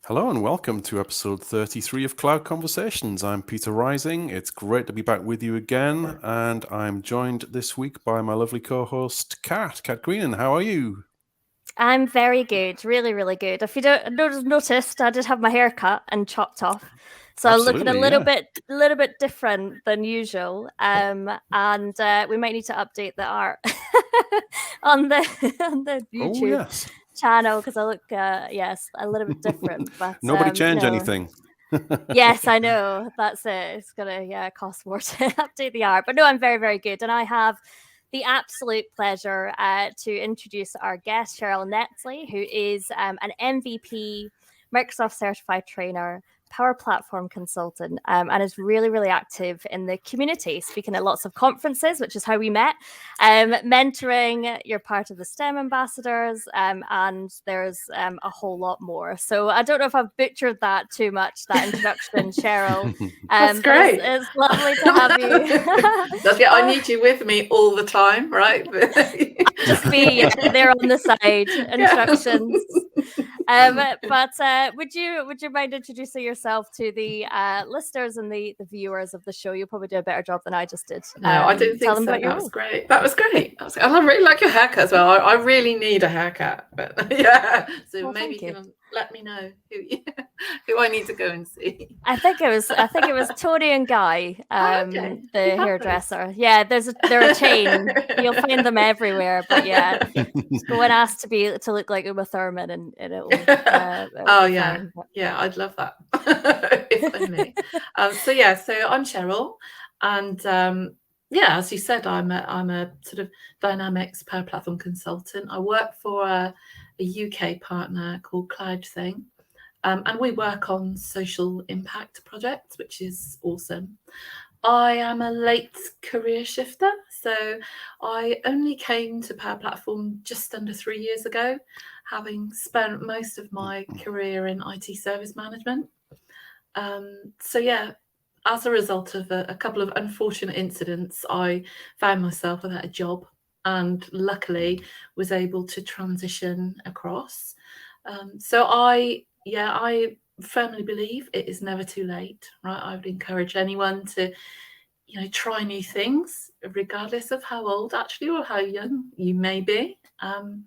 Hello and welcome to episode 33 of Cloud Conversations. I'm Peter Rising. It's great to be back with you again, and I'm joined this week by my lovely co-host, Kat Greenan. How are you? I'm very good, really, really good. If you don't noticed, I did have my hair cut and chopped off, so I'm looking a Absolutely, little yeah. bit different than usual. And we might need to update the art on the Oh, YouTube yes. channel because I look, yes, a little bit different. But Nobody change no, anything. yes, I know. That's it. It's gonna cost more to update the art. But no, I'm very, very good. And I have the absolute pleasure to introduce our guest, Sheryl Netley, who is an MVP, Microsoft certified trainer, Power Platform consultant, and is really, really active in the community, speaking at lots of conferences, which is how we met, mentoring. You're part of the STEM ambassadors, and there's a whole lot more. So I don't know if I've butchered that too much, that introduction, Cheryl. That's great. It's lovely to have you. That's good. I need you with me all the time, right? Just me there on the side instructions. But would you mind introducing yourself to the listeners and the viewers of the show? You'll probably do a better job than I just did. No, I didn't think tell them so. about your That was role. great. That was great. And I really like your haircut as well. I really need a haircut, but yeah. So Well, maybe thank you you. can let me know who I need to go and see. I think it was Tony and Guy, Okay. the You have hairdresser. Yeah, they're a chain. You'll find them everywhere. But yeah, just go and ask to look like Uma Thurman, and it'll Oh be yeah, fine. yeah, I'd love that. If only. So I'm Sheryl, and yeah, as you said, I'm a sort of Dynamics Power Platform consultant. I work for a UK partner called Cloud Thing, and we work on social impact projects, which is awesome. I am a late career shifter, so I only came to Power Platform just under 3 years ago, having spent most of my career in IT service management. So yeah, as a result of a couple of unfortunate incidents, I found myself without a job, and luckily was able to transition across. So I firmly believe it is never too late, right? I would encourage anyone to, try new things, regardless of how old actually or how young you may be. I'm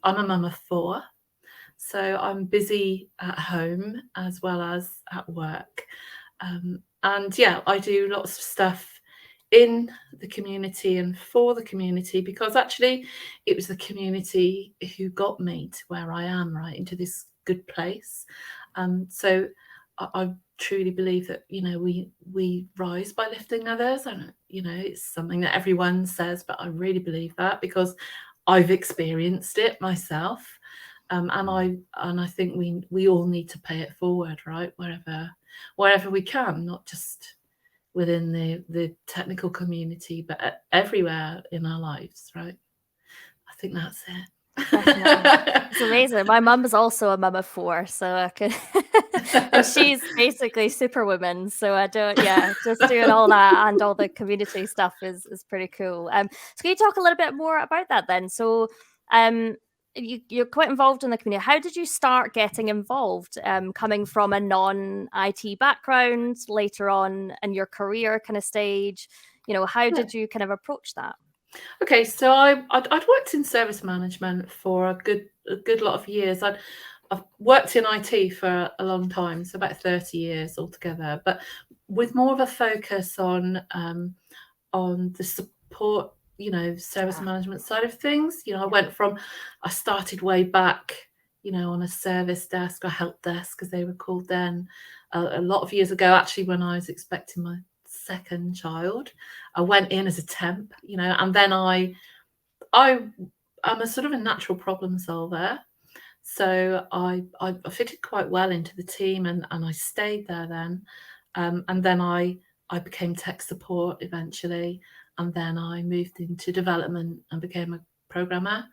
a mum of four, so I'm busy at home as well as at work. And yeah, I do lots of stuff in the community and for the community, because actually it was the community who got me to where I am, right, into this good place. So I truly believe that we rise by lifting others, and it's something that everyone says, but I really believe that because I've experienced it myself. And I think we all need to pay it forward, right, wherever we can, not just within the technical community, but everywhere in our lives, right? I think that's it. Definitely. It's amazing. My mum is also a mum of four, so I could and she's basically superwoman. So I don't, yeah, just doing all that and all the community stuff is pretty cool. So can you talk a little bit more about that then? So you're quite involved in the community. How did you start getting involved? Coming from a non-IT background later on in your career kind of stage, how did you kind of approach that? Okay, so I'd worked in service management for a good lot of years. I've worked in IT for a long time, so about 30 years altogether, but with more of a focus on the support, service management side of things. I started way back, on a service desk or help desk, as they were called then, a lot of years ago, actually, when I was expecting my second child. I went in as a temp, and then I'm a sort of a natural problem solver. So I fitted quite well into the team, and I stayed there then. And then I became tech support eventually, and then I moved into development and became a programmer.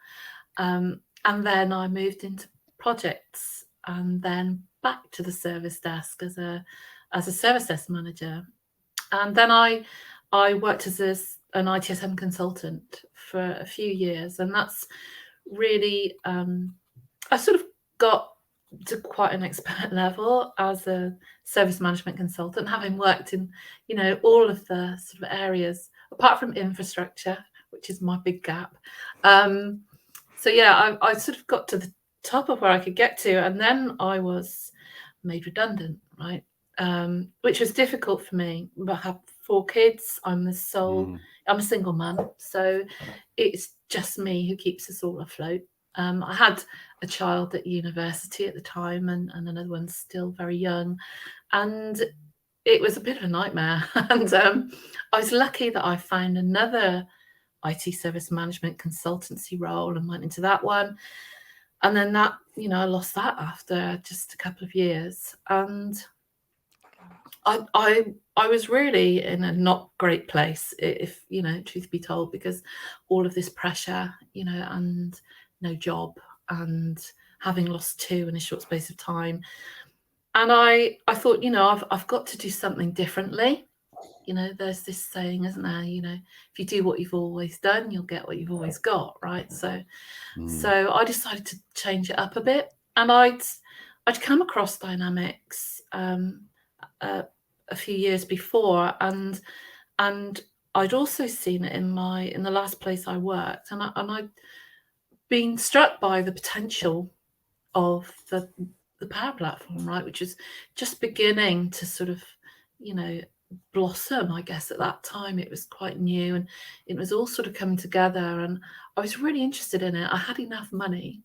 And then I moved into projects, and then back to the service desk as a service desk manager. And then I worked as an ITSM consultant for a few years, and that's really I sort of got to quite an expert level as a service management consultant, having worked in, all of the sort of areas apart from infrastructure, which is my big gap. So yeah, I sort of got to the top of where I could get to, and then I was made redundant, right? Which was difficult for me. I have 4 kids. I'm a single mum, so it's just me who keeps us all afloat. I had a child at university at the time, and another one still very young, and it was a bit of a nightmare. And I was lucky that I found another IT service management consultancy role and went into that one. And then that, I lost that after just a couple of years. And I was really in a not great place, if, truth be told, because all of this pressure, and no job and having lost 2 in a short space of time. And I thought, I've got to do something differently. There's this saying, isn't there? If you do what you've always done, you'll get what you've always got, right? So I decided to change it up a bit, and I'd come across Dynamics a few years before, and I'd also seen it in the last place I worked, and I'd been struck by the potential of the Power Platform, right, which is just beginning to sort of, blossom. I guess at that time it was quite new, and it was all sort of coming together, and I was really interested in it. I had enough money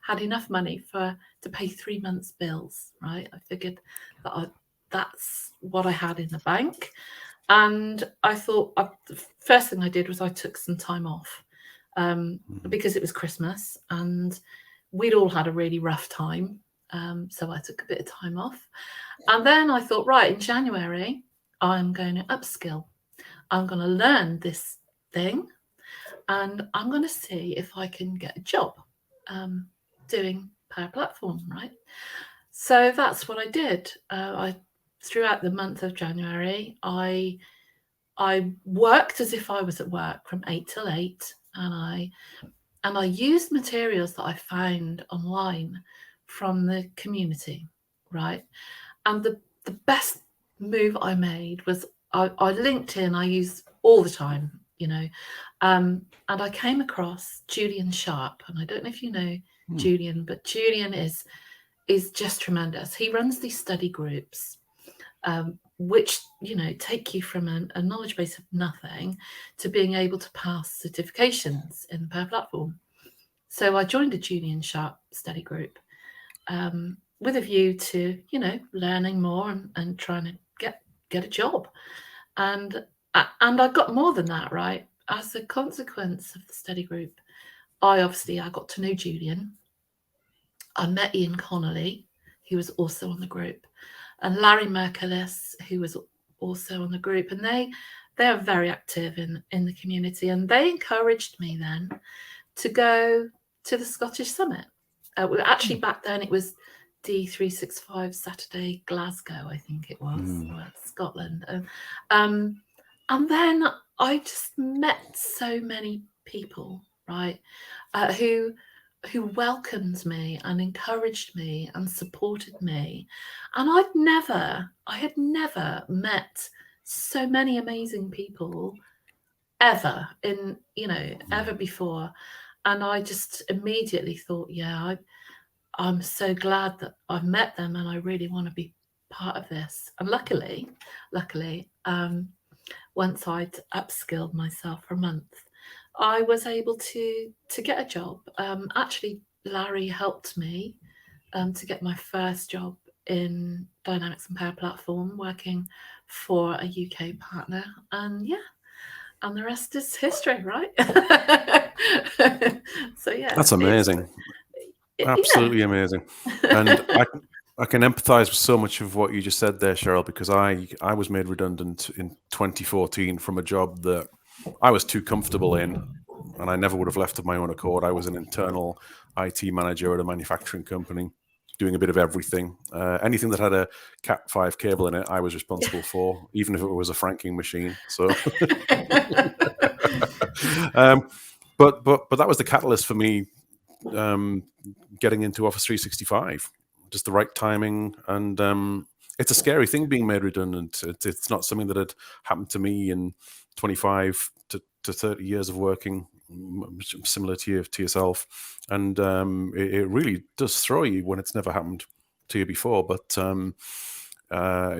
to pay 3 months' bills, right? I figured that that's what I had in the bank, and I thought the first thing I did was I took some time off, because it was Christmas and we'd all had a really rough time. So I took a bit of time off, and then I thought, right, in January, I'm going to upskill. I'm going to learn this thing, and I'm going to see if I can get a job doing Power Platform, right? So that's what I did. Throughout the month of January, I worked as if I was at work from 8 till 8, and I used materials that I found online from the community, right? And the best move I made was I linked in. I use all the time, and I came across Julian Sharp, and I don't know if you know Julian, but Julian is just tremendous. He runs these study groups, which take you from a knowledge base of nothing to being able to pass certifications in the Power Platform. So I joined a Julian Sharp study group, with a view to learning more and trying to get a job, and I got more than that, right? As a consequence of the study group, I got to know Julian. I met Ian Connolly, who was also on the group, and Larry Merkelis, who was also on the group, and they are very active in the community, and they encouraged me then to go to the Scottish Summit. Actually, back then it was D365 Saturday Glasgow, I think it was, Scotland. And then I just met so many people, right, who welcomed me and encouraged me and supported me. And I had never met so many amazing people ever ever before. And I just immediately thought, yeah, I'm so glad that I've met them, and I really want to be part of this. And luckily, once I'd upskilled myself for a month, I was able to get a job. Actually, Larry helped me to get my first job in Dynamics and Power Platform, working for a UK partner. And yeah, and the rest is history, right? So yeah, that's amazing. Absolutely amazing. And I can empathize with so much of what you just said there, Sheryl, because I was made redundant in 2014 from a job that I was too comfortable in, and I never would have left of my own accord. I was an internal IT manager at a manufacturing company, doing a bit of everything. Anything that had a Cat5 cable in it, I was responsible for, even if it was a franking machine. So, but that was the catalyst for me getting into Office 365. just the right timing. And it's a scary thing being made redundant. It's not something that had happened to me in 25 to 30 years of working, similar to yourself. And it really does throw you when it's never happened to you before. But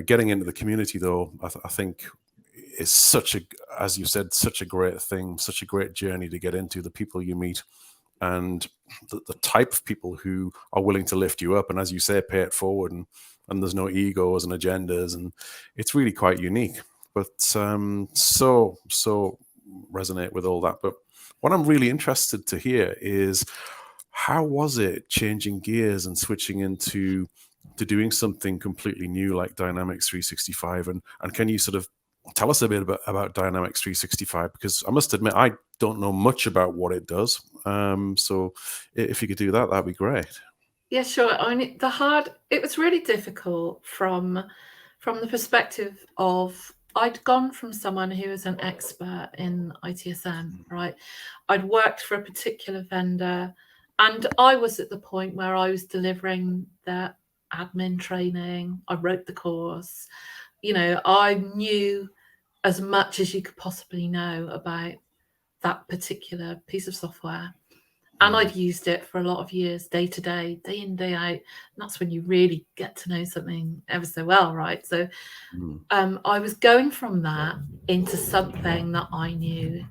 getting into the community, though, I think is such a, as you said, such a great thing, such a great journey to get into. The people you meet, and the type of people who are willing to lift you up, and as you say, pay it forward, and there's no egos and agendas, and it's really quite unique. But so resonate with all that. But what I'm really interested to hear is, how was it changing gears and switching into doing something completely new like Dynamics 365? And can you sort of tell us a bit about Dynamics 365? Because I must admit, I don't know much about what it does. So if you could do that, that'd be great. Yeah, sure. I mean, it was really difficult from the perspective of, I'd gone from someone who was an expert in ITSM, right? I'd worked for a particular vendor, and I was at the point where I was delivering the admin training. I wrote the course. I knew as much as you could possibly know about that particular piece of software. And I've used it for a lot of years, day to day, day in, day out. And that's when you really get to know something ever so well, right? So I was going from that into something that I knew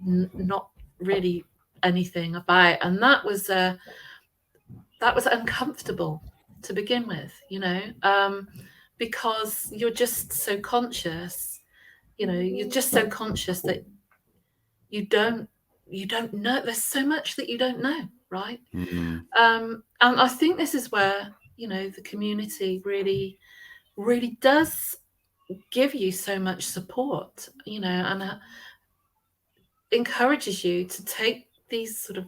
not really anything about. And that was uncomfortable to begin with, because you're just so conscious, you're just so conscious that you don't know. There's so much that you don't know, right? And I think this is where the community really does give you so much support, and encourages you to take these sort of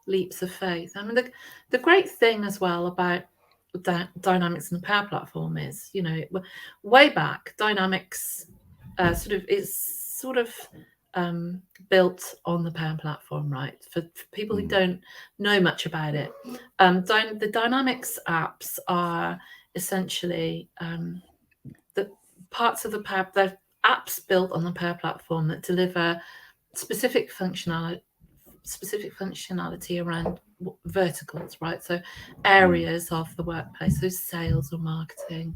leaps of faith. I mean, the great thing as well about Dynamics and the Power Platform is, way back, Dynamics sort of built on the Power Platform, right? For people who don't know much about it, the Dynamics apps are essentially the parts of the Power, they're apps built on the Power Platform that deliver specific functionality around verticals, right? So areas of the workplace, so sales or marketing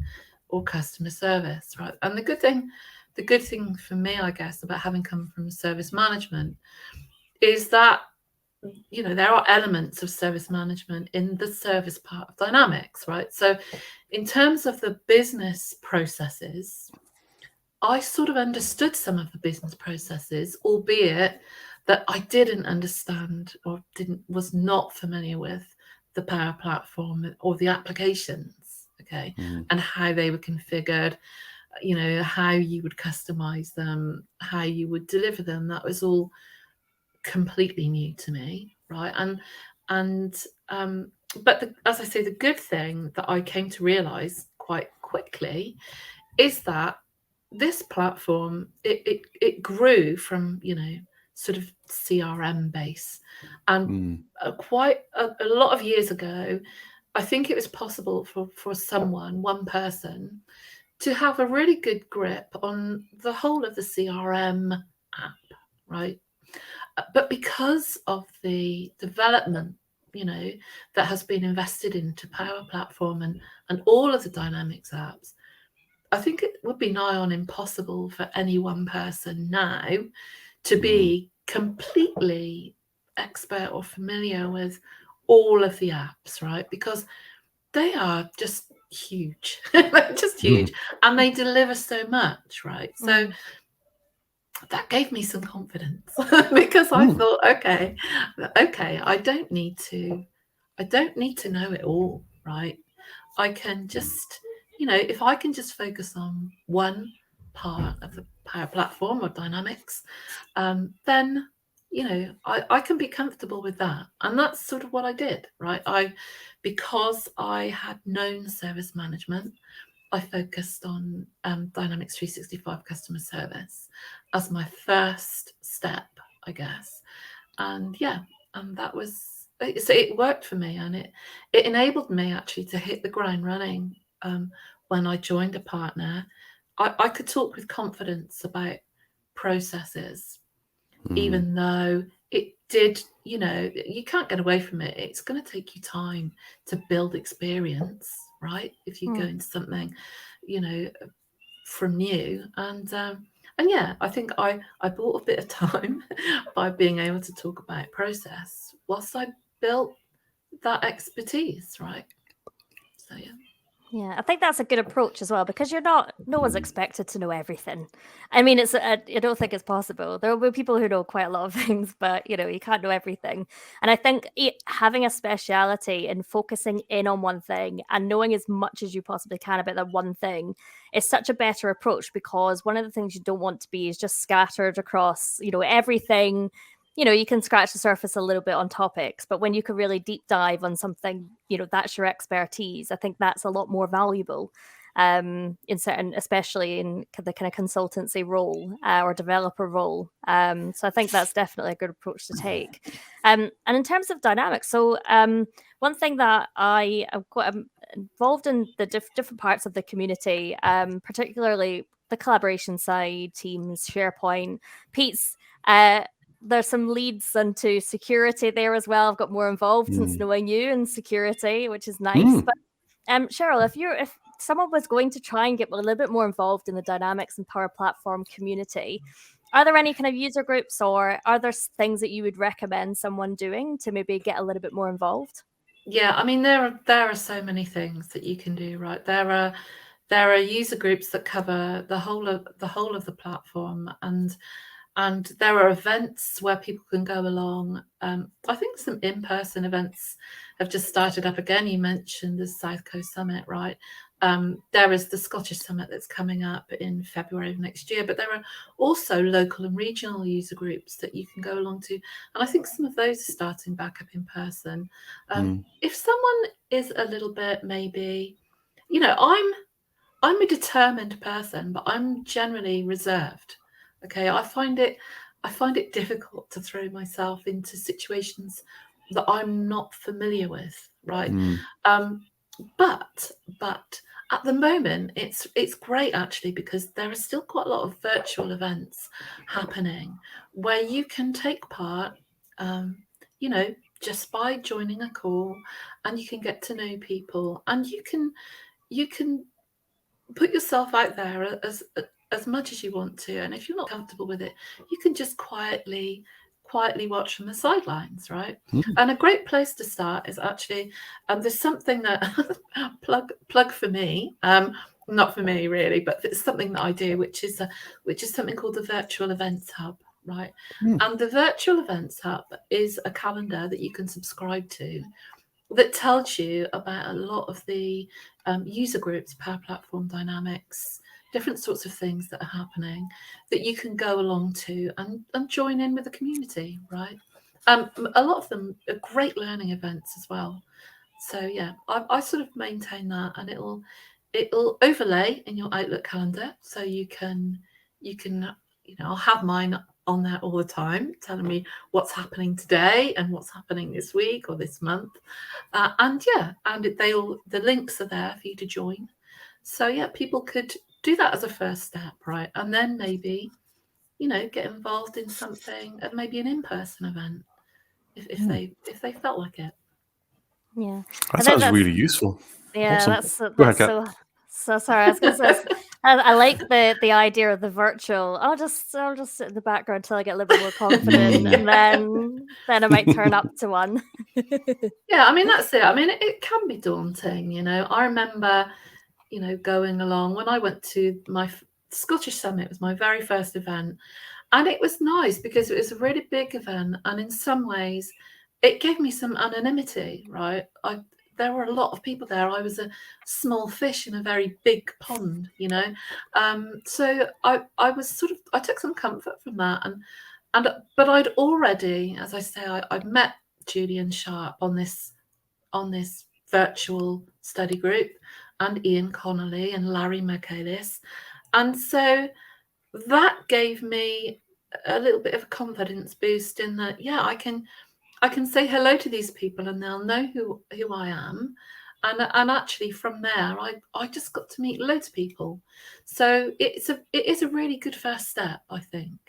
or customer service, right? And the good thing for me, I guess, about having come from service management is that there are elements of service management in the service part of Dynamics, right? So in terms of the business processes, I sort of understood some of the business processes, albeit that I didn't understand or was not familiar with the Power Platform or the applications, okay, and how they were configured, how you would customize them, how you would deliver them. That was all completely new to me, right? But as I say, the good thing that I came to realize quite quickly is that this platform, it grew from sort of CRM base, and quite a lot of years ago, I think it was possible for one person, to have a really good grip on the whole of the CRM app, right? But because of the development, that has been invested into Power Platform and all of the Dynamics apps, I think it would be nigh on impossible for any one person now to be completely expert or familiar with all of the apps, right? Because they are just huge, just huge, and they deliver so much, right? So that gave me some confidence because I thought, okay, I don't need to know it all, right? I can just, if I can just focus on one part of the Power Platform or Dynamics, then, I can be comfortable with that. And that's sort of what I did, right? Because I had known service management, I focused on Dynamics 365 customer service as my first step, I guess. And that was so it worked for me, and it enabled me actually to hit the ground running. When I joined a partner, I could talk with confidence about processes, even though it did, you can't get away from it. It's going to take you time to build experience, right? If you go into something, from new. And yeah, I think I bought a bit of time by being able to talk about process whilst I built that expertise, right? So yeah. Yeah, I think that's a good approach as well, because no one's expected to know everything. I mean, I don't think it's possible. There will be people who know quite a lot of things, but you can't know everything. And I think having a speciality and focusing in on one thing and knowing as much as you possibly can about that one thing is such a better approach, because one of the things you don't want to be is just scattered across, everything. You can scratch the surface a little bit on topics, but when you can really deep dive on something, that's your expertise. I think that's a lot more valuable especially in the kind of consultancy role or developer role. So I think that's definitely a good approach to take. And in terms of dynamics, so one thing that I am quite involved in the different parts of the community, particularly the collaboration side, Teams, SharePoint, Pete's. There's some leads into security there as well. I've got more involved since knowing you in security, which is nice. But Sheryl, if someone was going to try and get a little bit more involved in the Dynamics and Power Platform community, are there any kind of user groups, or are there things that you would recommend someone doing to maybe get a little bit more involved? Yeah, I mean, there are so many things that you can do, right? There are user groups that cover the whole of the platform, and there are events where people can go along. I think some in-person events have just started up again. You mentioned the South Coast Summit, right? There is the Scottish Summit that's coming up in February of next year, but there are also local and regional user groups that you can go along to. And I think some of those are starting back up in person. If someone is a little bit, maybe, I'm a determined person, but I'm generally reserved. Okay, I find it difficult to throw myself into situations that I'm not familiar with, right? But at the moment, it's great actually, because there are still quite a lot of virtual events happening where you can take part, just by joining a call, and you can get to know people, and you can put yourself out there as much as you want to. And if you're not comfortable with it, you can just quietly watch from the sidelines, right? And a great place to start is actually, there's something that plug for me, not for me really, but it's something that I do, which is something called the Virtual Events Hub, right? And the Virtual Events Hub is a calendar that you can subscribe to that tells you about a lot of the user groups, Power Platform, Dynamics, different sorts of things that are happening that you can go along to and join in with the community, right? A lot of them are great learning events as well. So yeah, I sort of maintain that, and it'll overlay in your Outlook calendar, so you can I'll have mine on there all the time, telling me what's happening today and what's happening this week or this month. And the links are there for you to join. So yeah, people could do that as a first step, right? And then maybe, get involved in something, maybe an in-person event, if they felt like it. Yeah, That sounds really useful. Yeah, Awesome. Go ahead, that's so sorry. I was going to say, I like the idea of the virtual. I'll just sit in the background until I get a little bit more confident, and then I might turn up to one. Yeah, I mean, that's it. I mean, it can be daunting. I remember, going along when I went to my Scottish Summit. It was my very first event, and it was nice because it was a really big event, and in some ways, it gave me some anonymity. Right, there were a lot of people there. I was a small fish in a very big pond, So I was I took some comfort from that, but I'd already, as I say, I'd met Julian Sharp on this virtual study group, and Ian Connolly and Larry Michaelis, and so that gave me a little bit of a confidence boost in that. Yeah, I can I can say hello to these people and they'll know who I am. And actually from there I just got to meet loads of people. So it is a really good first step, I think.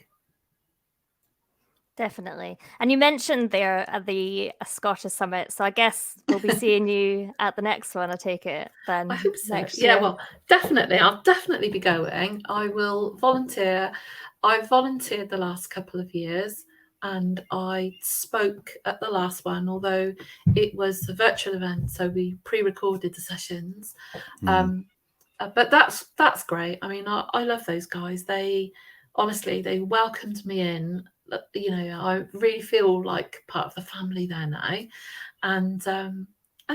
Definitely. And you mentioned there at the Scottish Summit, so I guess we'll be seeing you at the next one, I take it, then I hope so. next Yeah, year. well, definitely. I'll definitely be going. I will volunteer. I've volunteered the last couple of years and I spoke at the last one, although it was a virtual event, so we pre-recorded the sessions. But that's great. I mean, I love those guys. They honestly, they welcomed me in. You know, I really feel like part of the family there now. And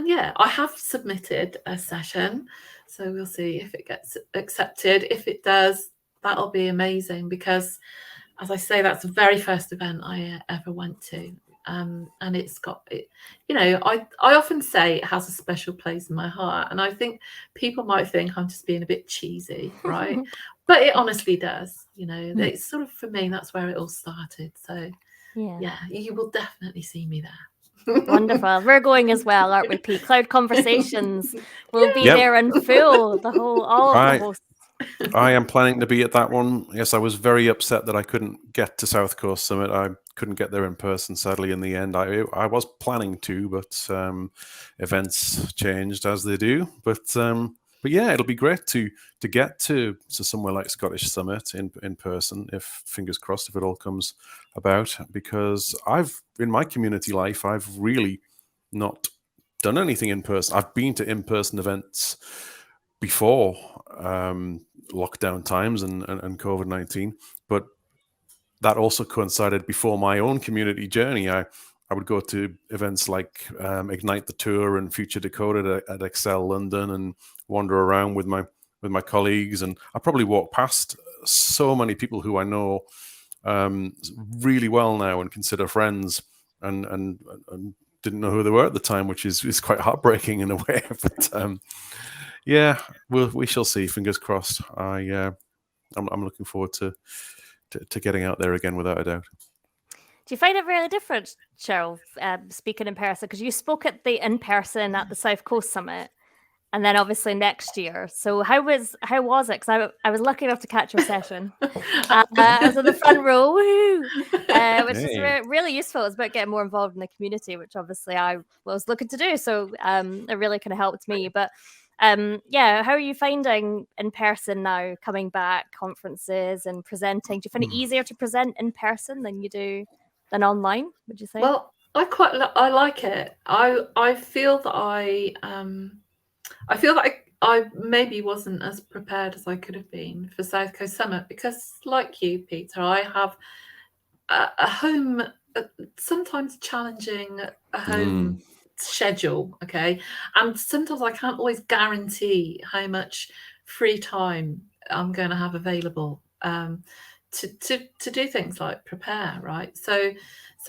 yeah, I have submitted a session, so we'll see if it gets accepted. If it does, that'll be amazing because, as I say, that's the very first event I ever went to. And it's got it, you know, I often say it has a special place in my heart, and I think people might think I'm just being a bit cheesy, right? But it honestly does, you know. It's sort of, for me, that's where it all started. So yeah, you will definitely see me there. Wonderful. We're going as well, aren't we, Pete? Cloud Conversations will be there in full, all of the hosts. I am planning to be at that one. Yes, I was very upset that I couldn't get to South Coast Summit. I couldn't get there in person, sadly, in the end. I was planning to, but events changed as they do. But yeah, it'll be great to get to somewhere like Scottish Summit in person, if fingers crossed, if it all comes about. Because in my community life, I've really not done anything in person. I've been to in-person events before lockdown times and COVID-19, but that also coincided before my own community journey. I would go to events like Ignite the Tour and Future Dakota at Excel London and wander around with my colleagues, and I probably walk past so many people who I know really well now and consider friends, and didn't know who they were at the time, which is quite heartbreaking in a way. But yeah, we shall see. Fingers crossed. I'm looking forward to getting out there again, without a doubt. Do you find it really different, Sheryl, speaking in person? Because you spoke at the in-person at the South Coast Summit, and then obviously next year. So how was it? Because I was lucky enough to catch your session. I was in the front row, which is really useful. It was about getting more involved in the community, which obviously I was looking to do. So it really kind of helped me. But yeah, how are you finding in person now, coming back, conferences and presenting? Do you find it easier to present in person than you do than online, would you say? Well, I like it. I feel that I maybe wasn't as prepared as I could have been for South Coast Summit because, like you, Peter, I have a home, sometimes challenging home schedule, okay? And sometimes I can't always guarantee how much free time I'm going to have available to do things like prepare, right? So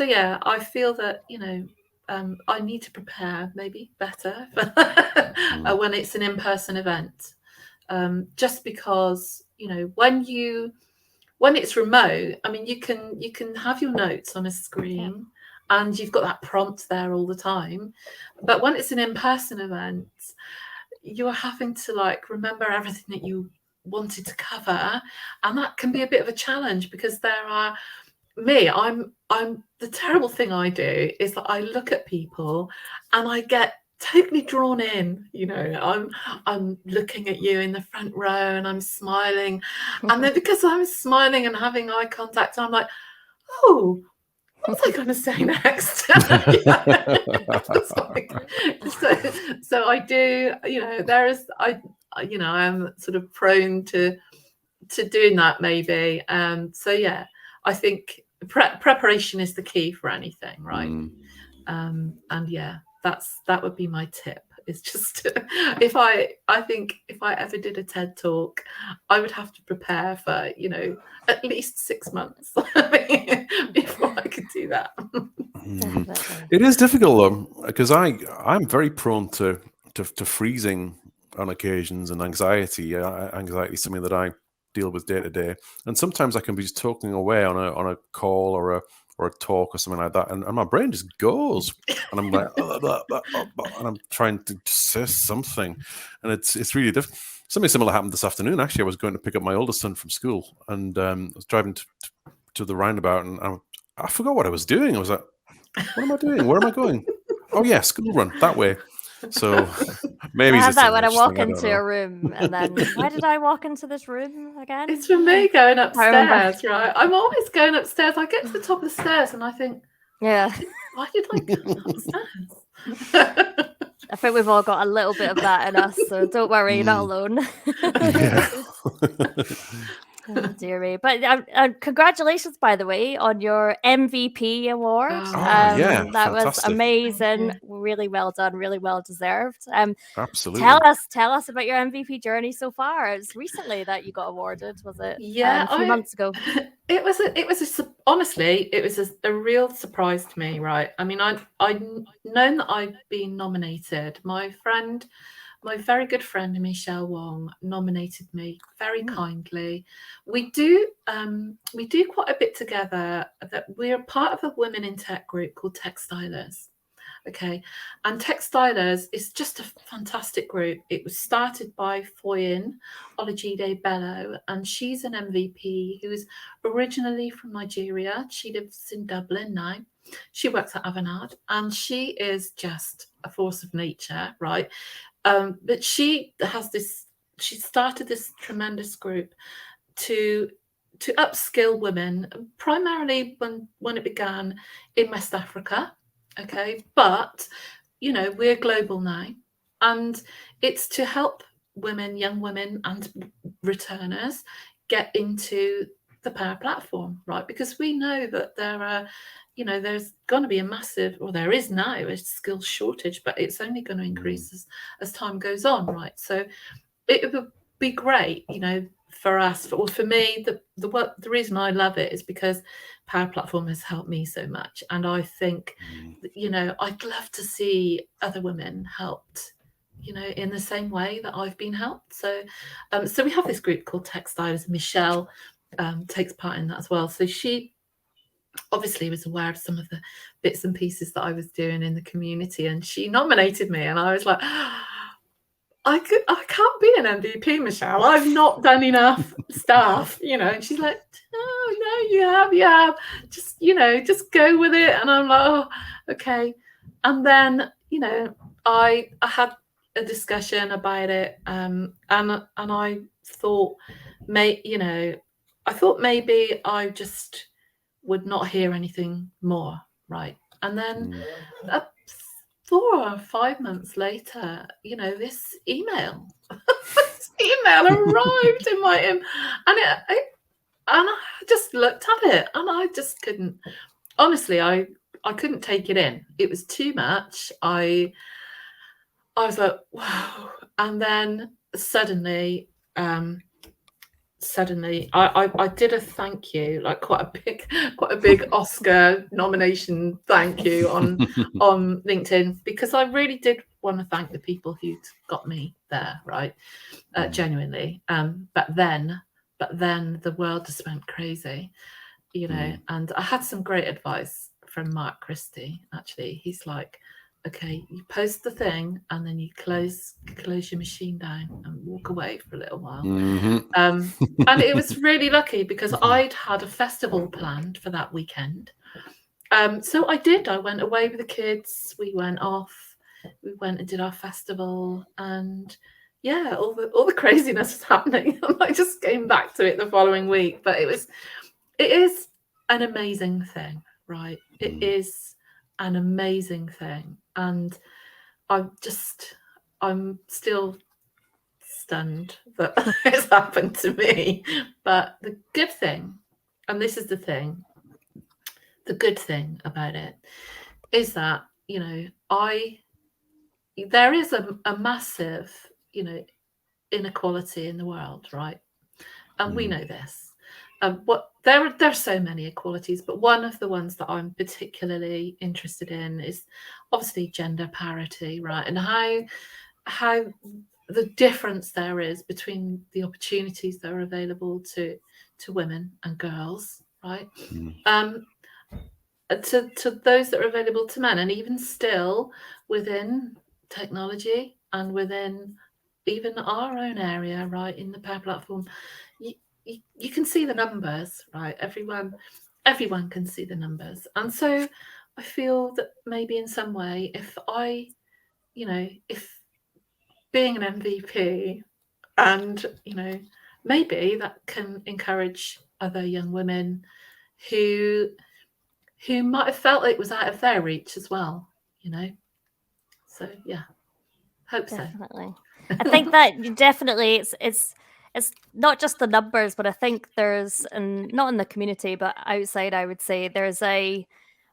yeah, I feel that, you know, I need to prepare maybe better when it's an in-person event, just because, you know, when it's remote, I mean, you can have your notes on a screen and you've got that prompt there all the time. But when it's an in-person event, you're having to like remember everything that you wanted to cover, and that can be a bit of a challenge because I'm the terrible thing I do is that I look at people and I get totally drawn in. You know, I'm looking at you in the front row and I'm smiling, and then because I'm smiling and having eye contact, I'm like, oh, what was I going to say next? So I do, you know, I'm sort of prone to doing that maybe. So yeah, I think preparation is the key for anything, right? And yeah, that would be my tip. It's just I think if I ever did a TED talk, I would have to prepare for, you know, at least 6 months before I could do that. It is difficult though, because I'm very prone to freezing on occasions, and anxiety. Anxiety is something that I deal with day to day, and sometimes I can be just talking away on a call or or a talk or something like that, and my brain just goes, and I'm like, and I'm trying to say something, and it's really difficult. Something similar happened this afternoon. Actually, I was going to pick up my oldest son from school, and I was driving to the roundabout, and I forgot what I was doing. I was like, what am I doing? Where am I going? Oh yeah, school run that way. So maybe I have it's a that when I teenage walk thing, I don't into know. a room, and then why did I walk into this room again? It's for me going I remember. upstairs, right? I'm always going upstairs. I get to the top of the stairs and I think, Yeah, why did I go upstairs? I think we've all got a little bit of that in us, so don't worry, you're not alone. Yeah. Oh, dearie. But congratulations, by the way, on your MVP award. Oh, yeah, That was fantastic. amazing. Thank Really well done. Really well deserved. Absolutely. Tell us about your MVP journey so far. It's recently that you got awarded, was it? Yeah, a few months ago. Honestly, it was a real surprise to me, right? I mean, I'd known that I'd been nominated. My very good friend Michelle Wong nominated me very kindly. We do quite a bit together. That we're part of a women in tech group called Textilers. Okay, and Textilers is just a fantastic group. It was started by Foyin Olajide Bello, and she's an MVP who is originally from Nigeria. She lives in Dublin now. She works at Avanade, and she is just a force of nature, right? But she started this tremendous group to upskill women, primarily when it began in West Africa. Okay, but we're global now, and it's to help women, young women, and returners get into the Power Platform, right? Because we know that there's going to be a massive, or there is now a skills shortage, but it's only going to increase as time goes on, right? So it would be great, for us, or for me. The reason I love it is because Power Platform has helped me so much, and I think, I'd love to see other women helped, in the same way that I've been helped. So we have this group called Textilers. Michelle takes part in that as well. So she obviously was aware of some of the bits and pieces that I was doing in the community, and she nominated me, and I was like, I can't be an MVP, Michelle. I've not done enough stuff, And she's like, no, you have. Just go with it. And I'm like, oh, okay. And then, I had a discussion about it, and I thought, I thought maybe I just would not hear anything more, right? And then 4 or 5 months later, this email arrived in my and I just looked at it, and I just couldn't. Honestly, I couldn't take it in. It was too much. I was like, wow. And then suddenly, I did a thank you, like quite a big Oscar nomination thank you on LinkedIn, because I really did want to thank the people who'd got me there, right? Genuinely. But then the world just went crazy, and I had some great advice from Mark Christie. Actually, he's like, okay, you post the thing and then you close your machine down and walk away for a little while. And it was really lucky because I'd had a festival planned for that weekend. So I did. I went away with the kids. We went off. We went and did our festival, and yeah, all the craziness was happening. And I just came back to it the following week. But it is an amazing thing, right? It is an amazing thing, and I'm still stunned that it's happened to me. But the good thing, and this is the thing, the good thing about it is that there is a massive inequality in the world, right? And we know this. There are so many equalities, but one of the ones that I'm particularly interested in is obviously gender parity, right? And how the difference there is between the opportunities that are available to women and girls, right? to those that are available to men, and even still within technology and within even our own area, right, in the Power Platform, you can see the numbers, right? Everyone can see the numbers. And so I feel that maybe in some way, if being an MVP, and maybe that can encourage other young women who might have felt it was out of their reach as well, So yeah, hope Definitely. so. I think that definitely it's not just the numbers, but I think there's, and not in the community, but outside, I would say there's a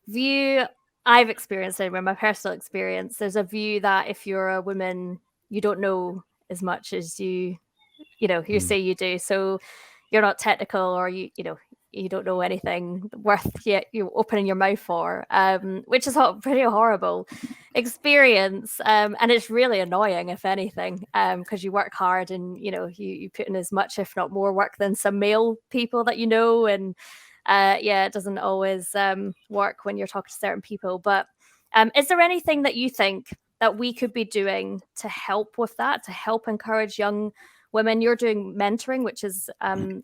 view I've experienced anyway, my personal experience. There's a view that if you're a woman, you don't know as much as you say you do. So you're not technical, or you don't know anything worth yet you opening your mouth for, which is a pretty horrible experience, and it's really annoying, if anything, because you work hard, and you put in as much, if not more, work than some male people that and it doesn't always work when you're talking to certain people. But is there anything that you think that we could be doing to help with that, to help encourage young women? You're doing mentoring, which is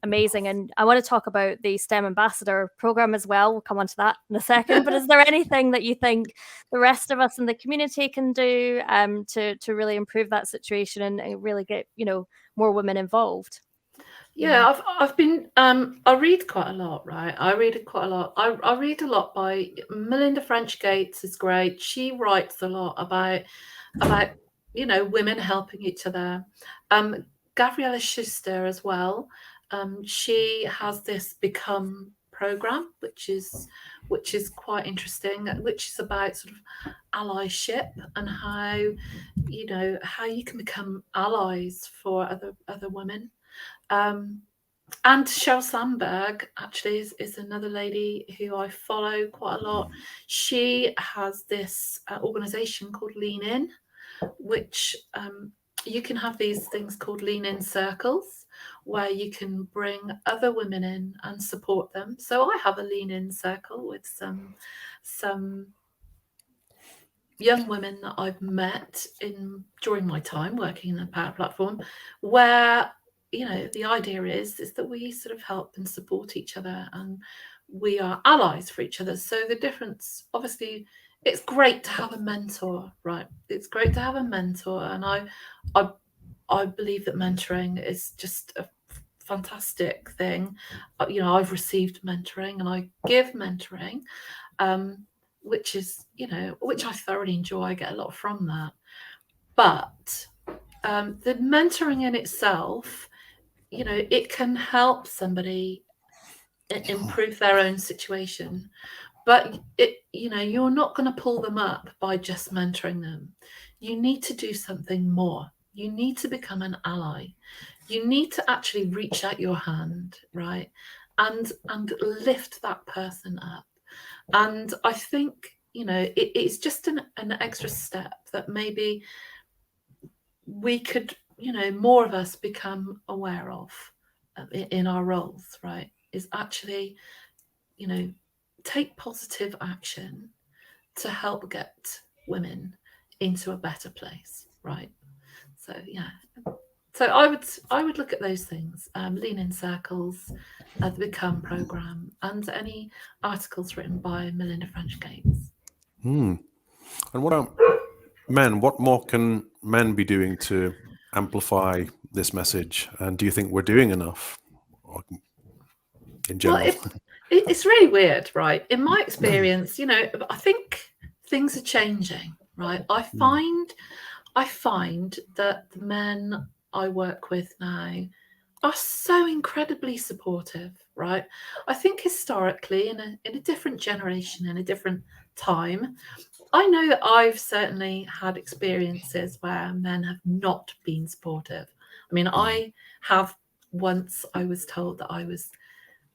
amazing. And I want to talk about the STEM Ambassador program as well. We'll come on to that in a second. But is there anything that you think the rest of us in the community can do to really improve that situation and really get, more women involved? Yeah, I've been I read quite a lot, right? I read quite a lot. I read a lot by Melinda French Gates is great. She writes a lot about women helping each other. Gabriella Schuster as well. She has this Become program, which is quite interesting, which is about sort of allyship and how you can become allies for other women. And Sheryl Sandberg actually is another lady who I follow quite a lot. She has this organization called Lean In, which you can have these things called Lean In circles, where you can bring other women in and support them. So I have a Lean In circle with some young women that I've met during my time working in the Power Platform, where the idea is that we sort of help and support each other, and we are allies for each other. So the difference, obviously, it's great to have a mentor, right? It's great to have a mentor, and I believe that mentoring is just a fantastic thing. I've received mentoring and I give mentoring, which I thoroughly enjoy. I get a lot from that. But the mentoring in itself, it can help somebody improve their own situation. But you're not going to pull them up by just mentoring them. You need to do something more. You need to become an ally. You need to actually reach out your hand, right? And lift that person up. And I think, it's just an extra step that maybe we could, more of us become aware of in our roles, right? Is actually, take positive action to help get women into a better place, right? So yeah. So I would look at those things: Lean In circles, the Become program, and any articles written by Melinda French Gates. And what about men? What more can men be doing to amplify this message? And do you think we're doing enough in general? Well, it's really weird, right? In my experience, I think things are changing, right? I find that the men I work with now are so incredibly supportive, right? I think historically, in a different generation, in a different time, I know that I've certainly had experiences where men have not been supportive. I mean, I was told that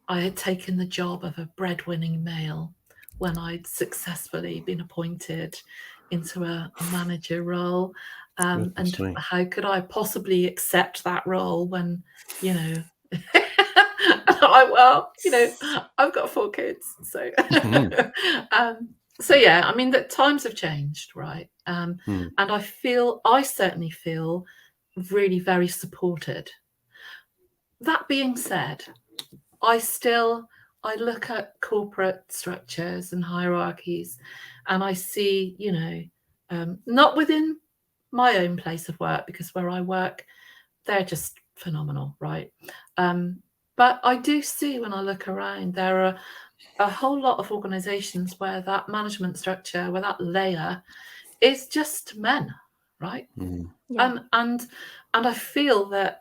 I had taken the job of a breadwinning male when I'd successfully been appointed into a manager role. And how could I possibly accept that role when, and Well, I've got 4 kids, so so yeah, I mean that times have changed, right? And I certainly feel really very supported. That being said, I look at corporate structures and hierarchies, and I see, not within my own place of work, because where I work, they're just phenomenal, right? But I do see, when I look around, there are a whole lot of organizations where that management structure, where that layer is just men, right? Yeah. And I feel that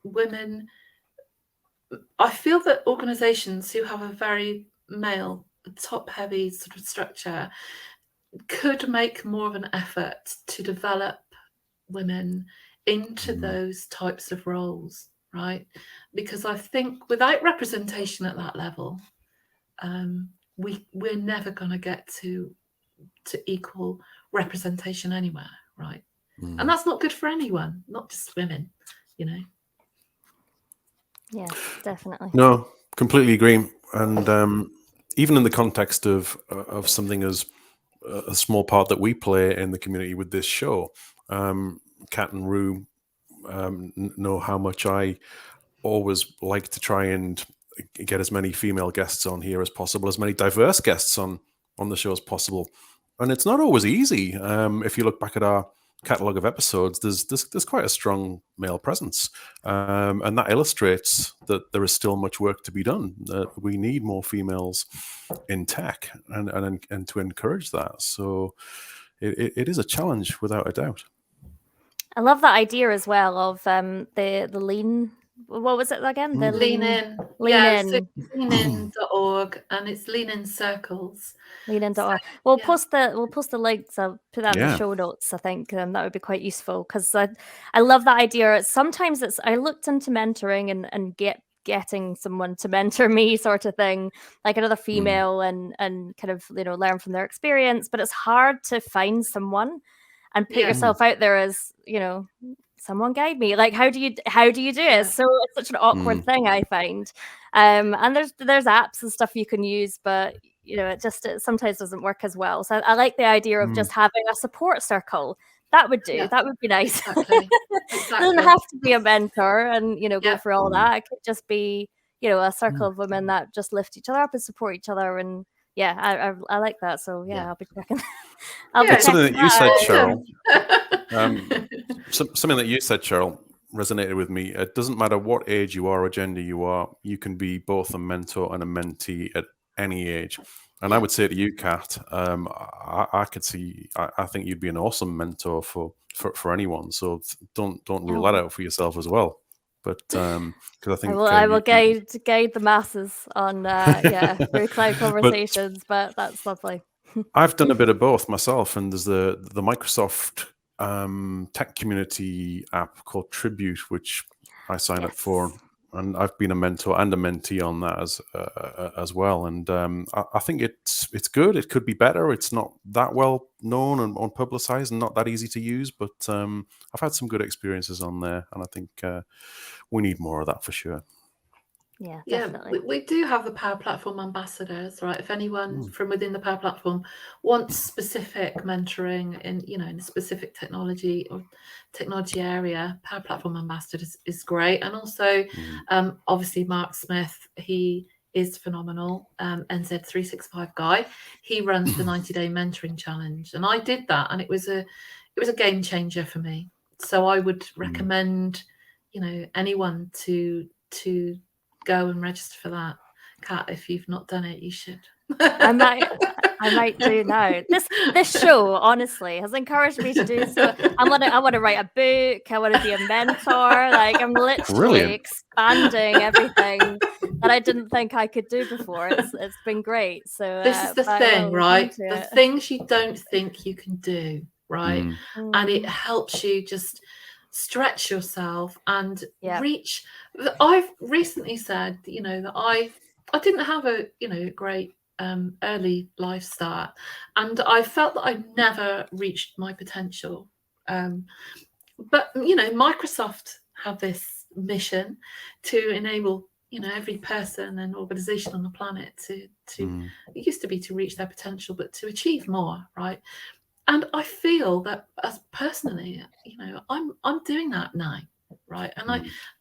women, I feel that organizations who have a very male, top heavy sort of structure could make more of an effort to develop women into those types of roles, right? Because I think without representation at that level, we're never going to get to equal representation anywhere, right? And that's not good for anyone, not just women, Yeah, definitely. No, completely agree. And even in the context of something as a small part that we play in the community with this show, Kat and Rue know how much I always like to try and get as many female guests on here as possible, as many diverse guests on the show as possible. And it's not always easy. If you look back at our catalogue of episodes, there's quite a strong male presence, and that illustrates that there is still much work to be done. We need more females in tech, and to encourage that. So it is a challenge, without a doubt. I love that idea as well of the lean. What was it again? The Lean in. Lean Yeah, in. so leanin.org, and it's Lean In Circles. Lean.org. We'll yeah. post the links. I'll put that in Yeah. the show notes. I think that would be quite useful, because I love that idea. Sometimes I looked into mentoring and getting someone to mentor me, sort of thing, like another female, and kind of learn from their experience. But it's hard to find someone and put yourself out there as someone guide me. Like, how do you do it? So it's such an awkward thing, I find. And there's apps and stuff you can use, but it sometimes doesn't work as well. So I like the idea of just having a support circle. That would do. Yeah. That would be nice. Exactly. It doesn't have to be a mentor and go through all that. It could just be a circle of women that just lift each other up and support each other. And I like that. So I'll be checking. It's something that you said, Cheryl. Something that you said, Sheryl, resonated with me. It doesn't matter what age you are or gender you are, you can be both a mentor and a mentee at any age. And I would say to you, Kat, I could see. I think you'd be an awesome mentor for anyone. So don't rule that out for yourself as well. But because I think I will guide the masses on through cloud conversations. But that's lovely. I've done a bit of both myself, and there's the Microsoft tech community app called Tribute, which I sign up for, and I've been a mentor and a mentee on that as well. And I think it's good. It could be better. It's not that well known and publicized, and not that easy to use. But I've had some good experiences on there, and I think we need more of that for sure. Yeah, definitely. We do have the Power Platform ambassadors, right? If anyone from within the Power Platform wants specific mentoring in a specific technology or technology area, Power Platform ambassador is great. And also, obviously, Mark Smith, he is phenomenal. NZ365 guy. He runs the 90-day mentoring challenge, and I did that, and it was a game changer for me. So I would recommend, anyone to go and register for that. Kat, if you've not done it, you should. I might do now. This show honestly has encouraged me to do so. I want to write a book. I want to be a mentor. Like, I'm literally expanding everything that I didn't think I could do before. It's been great. So this is the thing, right? The things you don't think you can do, right? And it helps you just stretch yourself and reach. I've recently said, that I didn't have a great early life start, and I felt that I never reached my potential. But Microsoft have this mission to enable, every person and organization on the planet to it used to be to reach their potential, but to achieve more, right? And I feel that as personally, I'm doing that now, right? And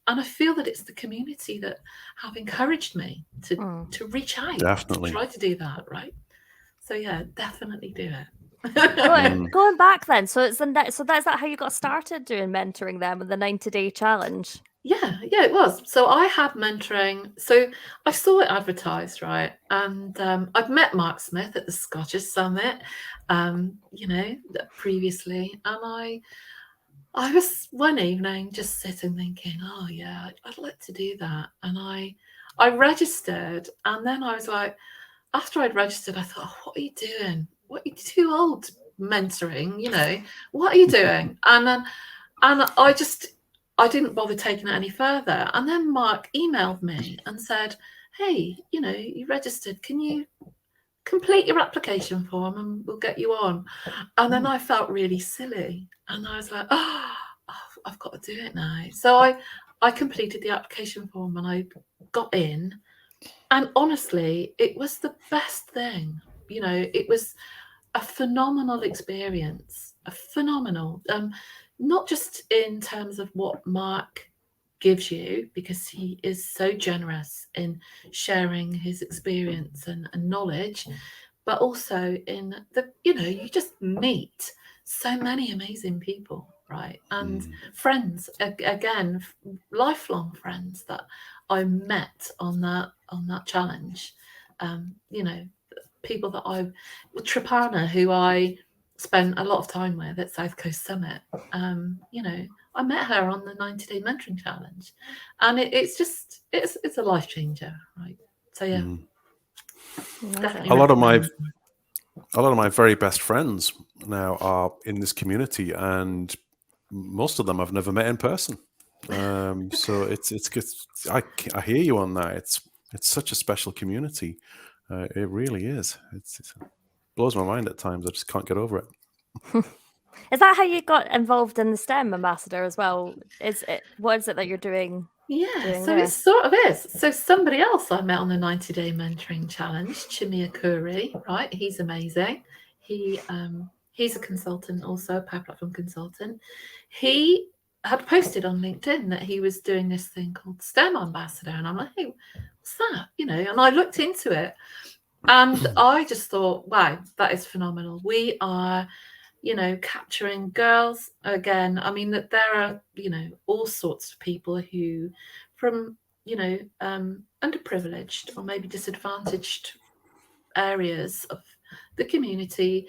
I feel that it's the community that have encouraged me to reach out, Definitely. to try to do that, right? So yeah, definitely do it. Going back then, so that's that how you got started doing mentoring them with the 90-day challenge? Yeah, it was. So I had mentoring. So I saw it advertised, right? And I'd met Mark Smith at the Scottish Summit, previously. And I was one evening just sitting thinking, oh yeah, I'd like to do that. And I registered, and then I was like, after I'd registered, I thought, oh, what are you doing? What, are you too old mentoring? What are you doing? And I didn't bother taking it any further. And then Mark emailed me and said, hey, you registered. Can you complete your application form and we'll get you on? And then I felt really silly. And I was like, oh, I've got to do it now. So I completed the application form and I got in. And honestly, it was the best thing. It was a phenomenal experience, not just in terms of what Mark gives you, because he is so generous in sharing his experience and knowledge, but also in you just meet so many amazing people, right? And friends, again, lifelong friends that I met on that challenge. People that Tripana, who I spent a lot of time with at South Coast Summit. I met her on the 90-day mentoring challenge, and it's a life changer, right? So yeah, definitely. A lot of my very best friends now are in this community, and most of them I've never met in person. So it's I hear you on that. It's such a special community. It really is. It blows my mind at times. I just can't get over it. Is that how you got involved in the STEM ambassador as well? What is it that you're doing? Yeah, so it sort of is. So somebody else I met on the 90-day mentoring challenge, Chimia Kuri, right? He's amazing. He's a consultant, also a Power Platform consultant. He had posted on LinkedIn that he was doing this thing called STEM ambassador, and I'm like, hey, what's that? And I looked into it, and I just thought, wow, that is phenomenal. We are capturing girls again. I mean, that there are, all sorts of people who from, underprivileged or maybe disadvantaged areas of the community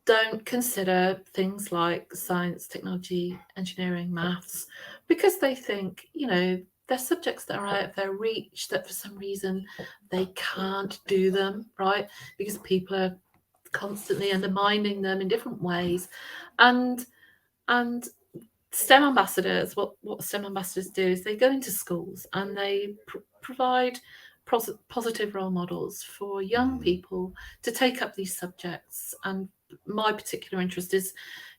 don't consider things like science, technology, engineering, maths, because they think, they're subjects that are out of their reach, that for some reason they can't do them, right? Because people are constantly undermining them in different ways. And STEM ambassadors, what STEM ambassadors do is they go into schools and they provide positive role models for young people to take up these subjects. And my particular interest is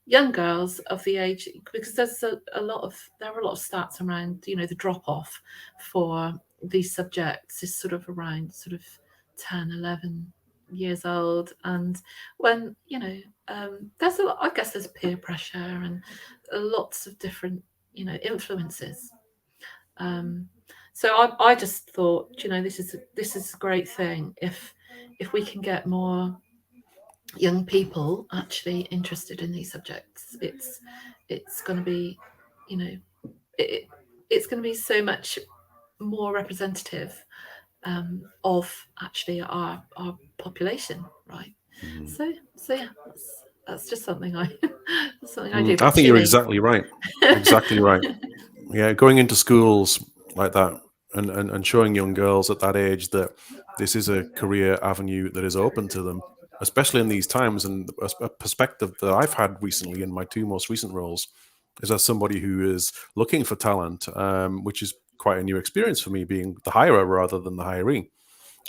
young girls of the age, because there are a lot of stats around, the drop off for these subjects is sort of around 10, 11 years old. And when there's a lot, I guess there's peer pressure and lots of different influences. So I just thought, this is a great thing if we can get more young people actually interested in these subjects. It's going to be, it's going to be so much more representative of actually our population, right? So yeah, that's just something I do. I think you're exactly right. Exactly right. Yeah, going into schools like that and showing young girls at that age that this is a career avenue that is open to them, especially in these times. And a perspective that I've had recently in my two most recent roles is as somebody who is looking for talent, which is quite a new experience for me, being the hirer rather than the hiree.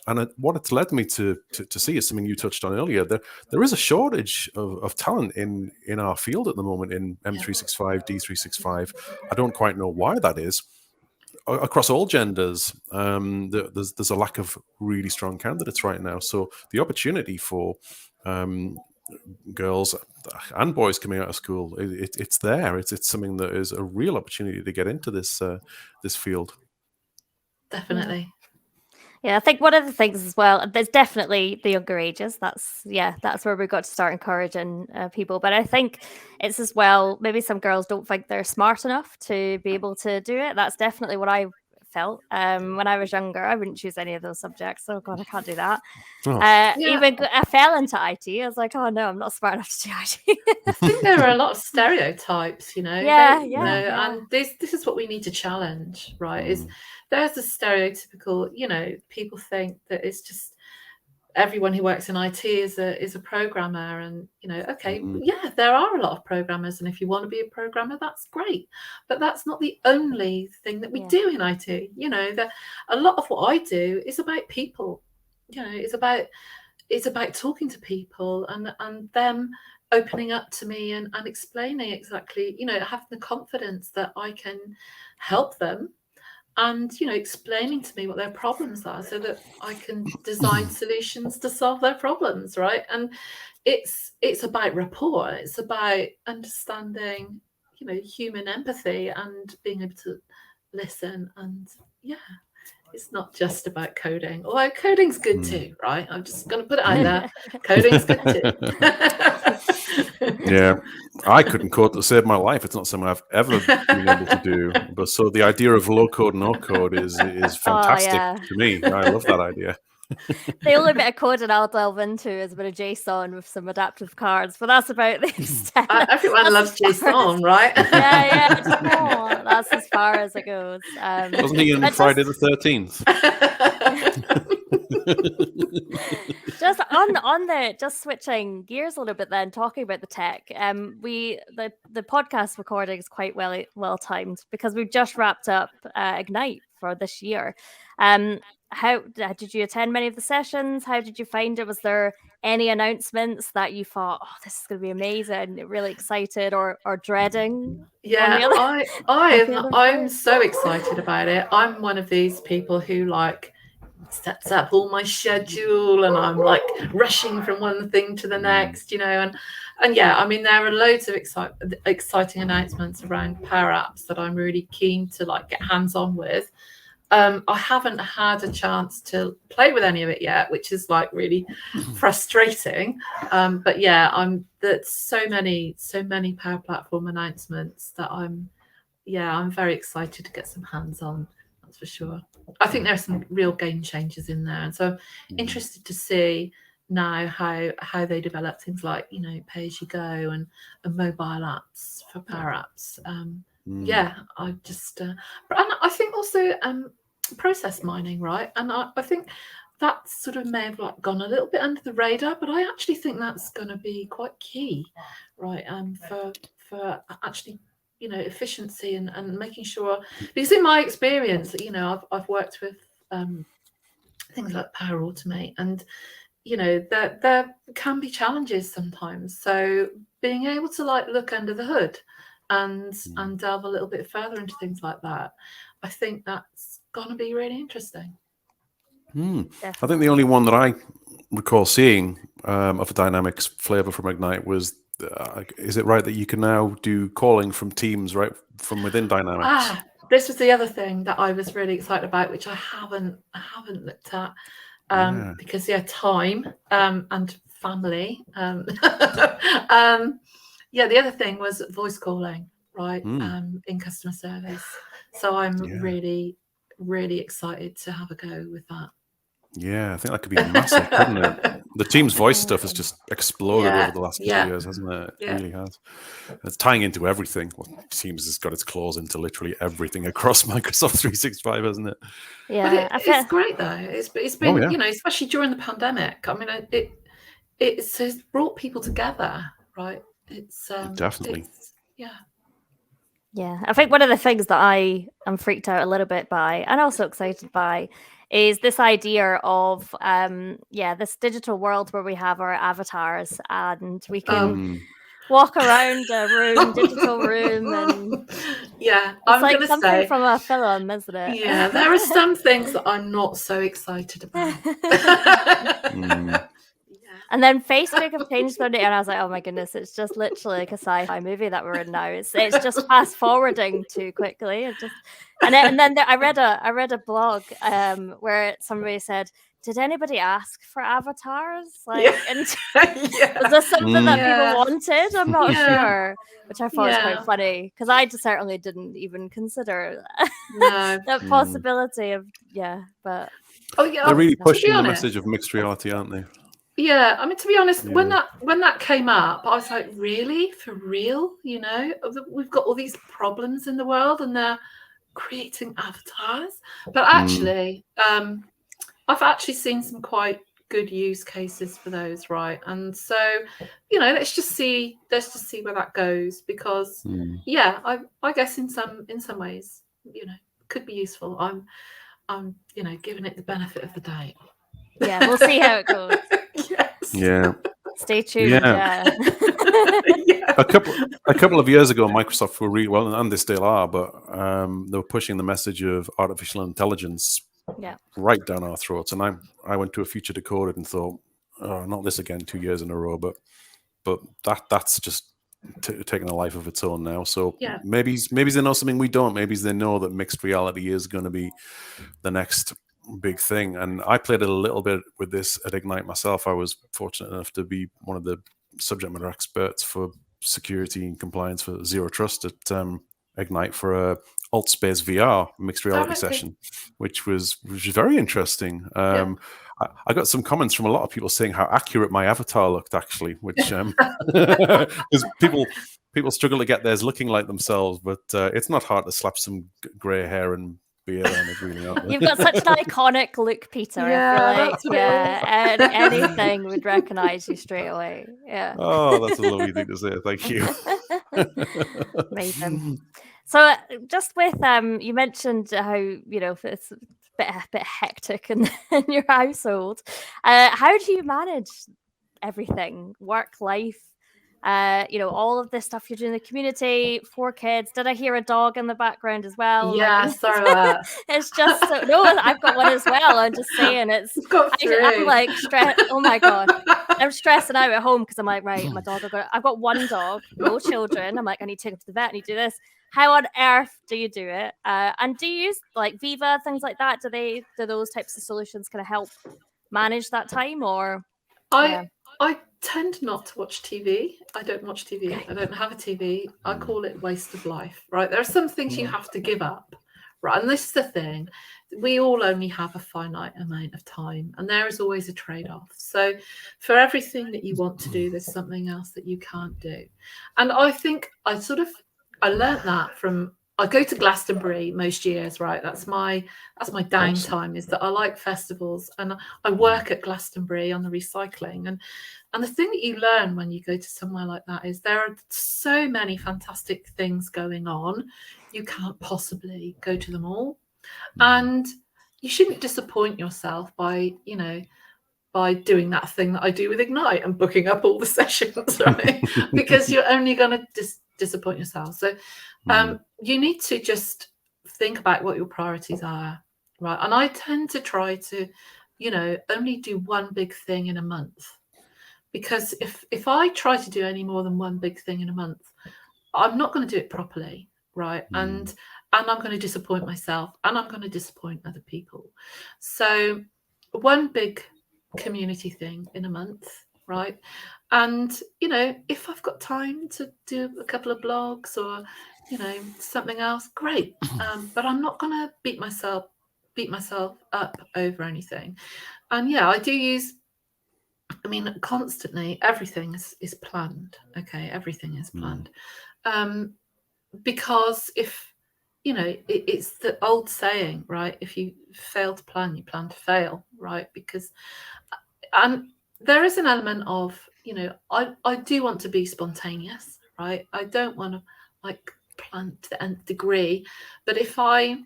And what it's led me to see is something you touched on earlier. There is a shortage of talent in our field at the moment in M365, D365. I don't quite know why that is, across all genders, there's a lack of really strong candidates right now. So the opportunity for girls and boys coming out of school, it's there. It's something that is a real opportunity to get into this field. Definitely. Yeah, I think one of the things as well, there's definitely the younger ages. That's where we've got to start encouraging people. But I think it's as well, maybe some girls don't think they're smart enough to be able to do it. That's definitely what I felt when I was younger. I wouldn't choose any of those subjects. Oh God, I can't do that. Even I fell into IT. I was like, oh no, I'm not smart enough to do IT. I think there are a lot of stereotypes, you know. And this is what we need to challenge, right? Is there's a stereotypical, you know, people think that it's just everyone who works in IT is a programmer, and you know, okay, yeah, there are a lot of programmers, and if you want to be a programmer, that's great, but that's not the only thing that we do in IT. You know, a lot of what I do is about people. You know, it's about talking to people and them opening up to me and explaining exactly, you know, having the confidence that I can help them, and you know, explaining to me what their problems are so that I can design solutions to solve their problems, right? And it's about rapport. It's about understanding, you know, human empathy and being able to listen. And it's not just about coding, although coding's good too, right? I'm just going to put it out there. Coding's good too. Yeah, I couldn't code to save my life. It's not something I've ever been able to do. But so the idea of low code, no code is fantastic to me. I love that idea. The only bit of coding I'll delve into is a bit of JSON with some adaptive cards, but that's about the extent. Everyone loves JSON, right? That's as far as it goes. Wasn't he on Friday the 13th? Just switching gears a little bit, then talking about the tech. The podcast recording is quite well timed because we've just wrapped up Ignite for this year. How did you attend many of the sessions? How did you find it? Was there any announcements that you thought, oh, this is going to be amazing, really excited or dreading? Yeah, I'm so excited about it. I'm one of these people who like sets up all my schedule, and I'm like rushing from one thing to the next, you know, and yeah, I mean, there are loads of exciting announcements around Power Apps that I'm really keen to like get hands on with. I haven't had a chance to play with any of it yet, which is like really frustrating. But yeah, there's so many Power Platform announcements that I'm very excited to get some hands on. That's for sure. I think there are some real game changers in there, and so I'm interested to see now how they develop things like, you know, pay as you go and mobile apps for Power Apps. Yeah, I just and I think also process mining, right? And I think that sort of may have like gone a little bit under the radar, but I actually think that's going to be quite key, right? For actually, you know, efficiency and making sure, because in my experience, you know, I've worked with things like Power Automate, and you know, there can be challenges sometimes. So being able to like look under the hood and delve a little bit further into things like that, I think that's going to be really interesting. I think the only one that I recall seeing of a Dynamics flavor from Ignite was, is it right that you can now do calling from Teams right from within Dynamics? This was the other thing that I was really excited about, which I haven't looked at because time and family. The other thing was voice calling, right? In customer service. So I'm really, really excited to have a go with that. Yeah, I think that could be massive, couldn't it? The Teams voice stuff has just exploded over the last few years, hasn't it? It really has. It's tying into everything. Well, Teams has got its claws into literally everything across Microsoft 365, hasn't it? Yeah, but it's great though. It's been, you know, especially during the pandemic. I mean, it's brought people together, right? It's definitely. Yeah, I think one of the things that I am freaked out a little bit by, and also excited by, is this idea of this digital world where we have our avatars and we can walk around a room, digital room, and Yeah, It's I'm like going to something say, from a film, isn't it? yeah, there are some things that I'm not so excited about. And then Facebook have changed their name, and I was like, oh my goodness, it's just literally like a sci-fi movie that we're in now. It's just fast forwarding too quickly. And then I read a blog where somebody said, did anybody ask for avatars? Like, and was this something that people wanted? I'm not sure. Which I thought was quite funny, because I just certainly didn't even consider that possibility of but they're really pushing the message of mixed reality, aren't they? Yeah, I mean, to be honest, when that came up, I was like, really, for real? You know, we've got all these problems in the world, and they're creating avatars. But actually, I've actually seen some quite good use cases for those, right? And so, you know, let's just see where that goes, because I guess in some ways, you know, could be useful. I'm you know, giving it the benefit of the doubt. Yeah, we'll see how it goes. Yes. Yeah. Stay tuned. Yeah. A couple of years ago, Microsoft were really well, and they still are, but they were pushing the message of artificial intelligence right down our throats. And I went to a Future Decoded and thought, oh, not this again, 2 years in a row. But that's just taking a life of its own now. So maybe they know something we don't. Maybe they know that mixed reality is going to be the next big thing. And I played a little bit with this at Ignite myself. I was fortunate enough to be one of the subject matter experts for security and compliance for Zero Trust at Ignite for a Altspace VR mixed reality session, which was very interesting. I got some comments from a lot of people saying how accurate my avatar looked, actually, which because people struggle to get theirs looking like themselves, but it's not hard to slap some grey hair and beard on it, really. You've got such an iconic look, Peter. I feel like anything would recognize you straight away. Yeah. Oh, that's a lovely thing to say. Thank you. Amazing. So just with you mentioned how, you know, it's a bit hectic in your household. How do you manage everything, work, life, you know, all of this stuff you're doing in the community, 4 kids? Did I hear a dog in the background as well? Yeah, sorry about that. It's just so, no, I've got one as well. I'm just saying, I'm like stressed. Oh my god, I'm stressing out at home because I'm like, right, my dog. I've got one dog, no children. I'm like, I need to take him to the vet. I need to do this. How on earth do you do it? And do you use like Viva, things like that? Do those types of solutions kind of help manage that time, or? I tend not to watch TV. I don't watch TV. I don't have a TV. I call it waste of life, right? There are some things you have to give up, right? And this is the thing. We all only have a finite amount of time, and there is always a trade-off. So for everything that you want to do, there's something else that you can't do. And I think I learned that from, I go to Glastonbury most years, right? That's my downtime, is that I like festivals, and I work at Glastonbury on the recycling. And the thing that you learn when you go to somewhere like that is there are so many fantastic things going on. You can't possibly go to them all. And you shouldn't disappoint yourself by doing that thing that I do with Ignite and booking up all the sessions, right? Because you're only going to disappoint yourself. So you need to just think about what your priorities are, right? And I tend to try to, you know, only do one big thing in a month. Because if I try to do any more than one big thing in a month, I'm not going to do it properly, right? And I'm going to disappoint myself, and I'm going to disappoint other people. So one big community thing in a month, right? And, you know, if I've got time to do a couple of blogs or, you know, something else, great. But I'm not going to beat myself up over anything. And yeah, I do use, I mean, constantly everything is planned. Okay, everything is planned. Because if, you know, it's the old saying, right? If you fail to plan, you plan to fail, right? Because, and there is an element of, you know, I do want to be spontaneous, right? I don't want to like plan to the nth degree, but if I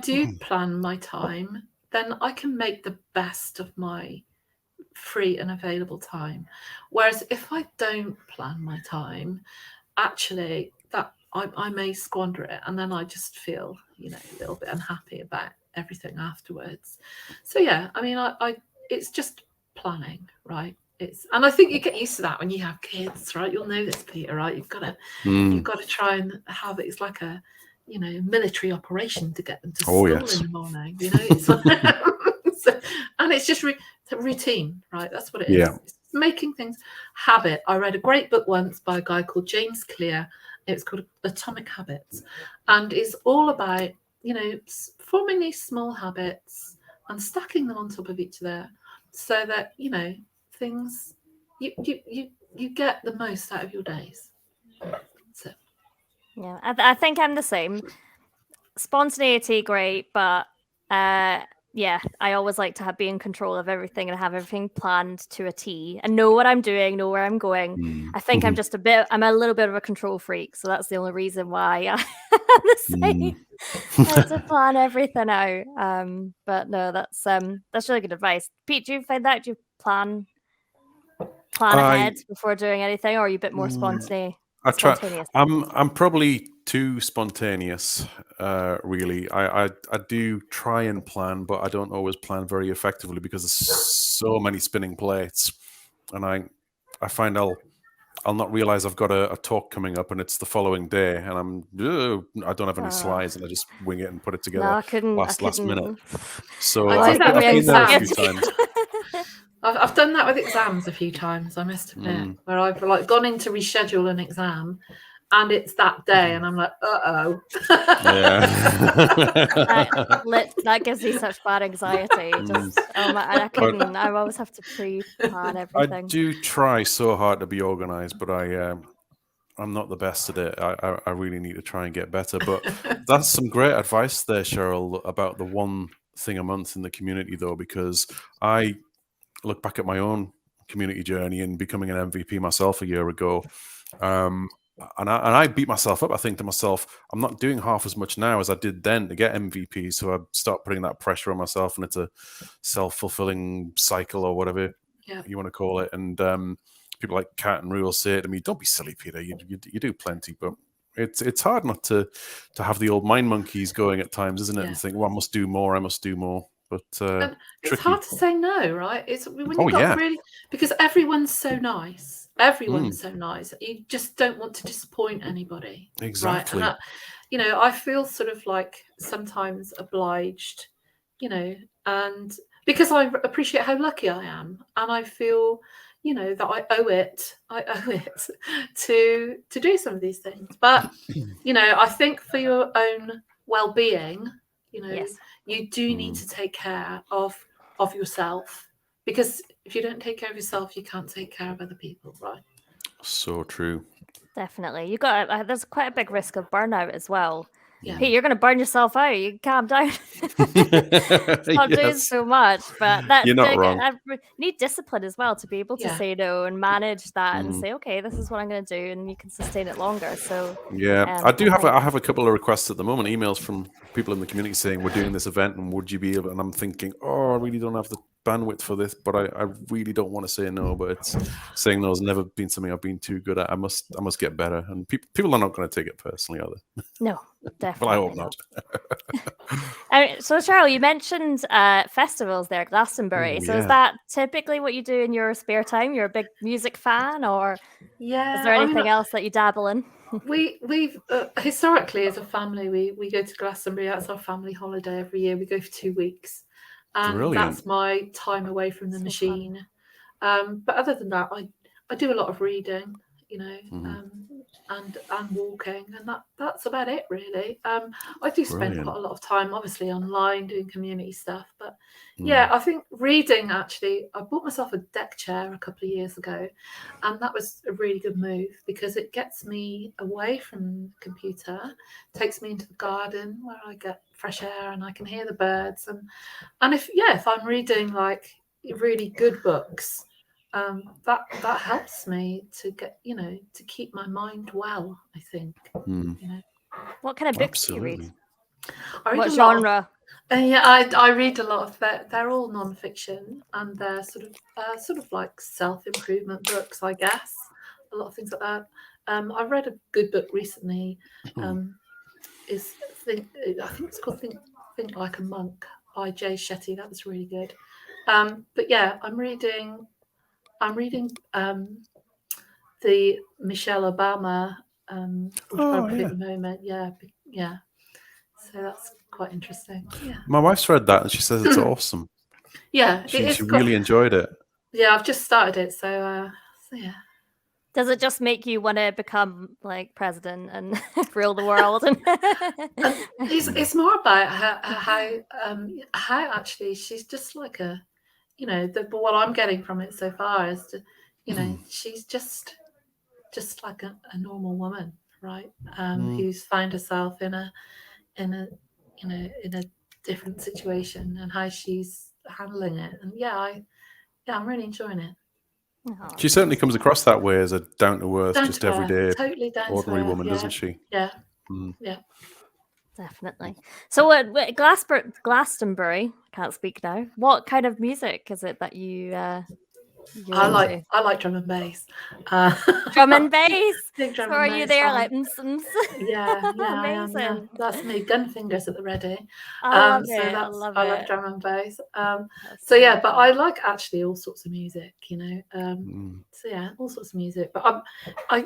do plan my time, then I can make the best of my free and available time. Whereas if I don't plan my time, actually I may squander it, and then I just feel, a little bit unhappy about everything afterwards. So yeah, I mean, I it's just planning, right? And I think you get used to that when you have kids, right? You'll know this, Peter, right? You've got to try and have it. It's like a military operation to get them to school in the morning. It's and it's just routine, right? That's what it is. Yeah. It's making things habit. I read a great book once by a guy called James Clear. It's called Atomic Habits, and it's all about forming these small habits and stacking them on top of each other, so that things you get the most out of your days. So Yeah, I think I'm the same. Spontaneity, great, but yeah, I always like to be in control of everything and have everything planned to a T and know what I'm doing, know where I'm going. I think I'm a little bit of a control freak, so that's the only reason why I'm the same. I have to plan everything out. But no, that's really good advice. Pete, do you find that? Do you plan ahead before doing anything, or are you a bit more spontaneous? I try. I'm probably too spontaneous. Really, I do try and plan, but I don't always plan very effectively because there's so many spinning plates, and I find I'll not realize I've got a talk coming up, and it's the following day, and I don't have any slides, and I just wing it and put it together. No, I couldn't. Last minute. So I did that with been there a exams. few times. I've done that with exams a few times, I must admit, where I've gone in to reschedule an exam, and it's that day, and I'm like, uh-oh. Yeah. that gives me such bad anxiety. Just I couldn't. I always have to pre-plan everything. I do try so hard to be organized, but I'm not the best at it. I really need to try and get better. But that's some great advice there, Sheryl, about the one thing a month in the community, though, because I look back at my own community journey and becoming an MVP myself a year ago. And I beat myself up. I think to myself, I'm not doing half as much now as I did then to get MVP. So I start putting that pressure on myself, and it's a self-fulfilling cycle or whatever you want to call it. And people like Kat and Rue will say to me, "Don't be silly, Peter. You do plenty." But it's hard not to have the old mind monkeys going at times, isn't it? And think, well, I must do more. But it's hard to say no, right? It's when you've got really, because everyone's so nice. Everyone's so nice. You just don't want to disappoint anybody. Exactly. Right? And I feel sort of like sometimes obliged, and because I appreciate how lucky I am, and I feel, that I owe it to do some of these things. But, I think for your own well-being, you do need to take care of yourself, because if you don't take care of yourself, you can't take care of other people, right? So true. Definitely. You got there's quite a big risk of burnout as well. Yeah. Hey, you're going to burn yourself out. You calm down. Stop doing so much. But you're not wrong. You need discipline as well to be able to say no and manage that and say, okay, this is what I'm going to do, and you can sustain it longer. So I have a couple of requests at the moment, emails from people in the community saying we're doing this event and would you be able? And I'm thinking, I really don't have the bandwidth for this, but I really don't want to say no. But saying no has never been something I've been too good at. I must get better, and people are not going to take it personally, are they? No, definitely. Well, I hope not. So, Sheryl, you mentioned festivals there, Glastonbury. Is that typically what you do in your spare time? You're a big music fan, or is there anything else that you dabble in? We've historically, as a family, we go to Glastonbury. That's our family holiday every year. We go for 2 weeks, and Brilliant. That's my time away from the machine. But other than that, I do a lot of reading, and walking, and that's about it, really. I do spend quite a lot of time, obviously, online doing community stuff, but I think reading, actually, I bought myself a deck chair a couple of years ago, and that was a really good move because it gets me away from the computer, takes me into the garden where I get fresh air and I can hear the birds, and if I'm reading like really good books, that helps me to get, to keep my mind well, I think. What kind of books do you read? What genre? I read a lot of they're all non-fiction, and they're sort of like self-improvement books, I guess. A lot of things like that. I read a good book recently. I think it's called Think Like a Monk by Jay Shetty. That was really good. But yeah, I'm reading the Michelle Obama biography at the moment. Yeah. So that's quite interesting. Yeah. My wife's read that and she says it's awesome. Yeah, She really enjoyed it. Yeah, I've just started it, so yeah. Does it just make you want to become like president and rule the world? And it's more about how actually she's just like a, what I'm getting from it so far is to, she's just like a normal woman, right? Who's found herself in a different situation and how she's handling it. And I'm really enjoying it. She certainly comes across that way as a down-to-earth, just everyday, totally ordinary woman, doesn't she? Yeah. Yeah. Definitely. So Glastonbury, can't speak now. What kind of music is it that you're I like drum and bass. Drum and bass. Big drum so and are bass you there fan. like Yeah, amazing. I am, yeah. That's me, gun fingers at the ready. I love I like drum and bass. That's So yeah, so but fun. I like actually all sorts of music, So yeah, all sorts of music. But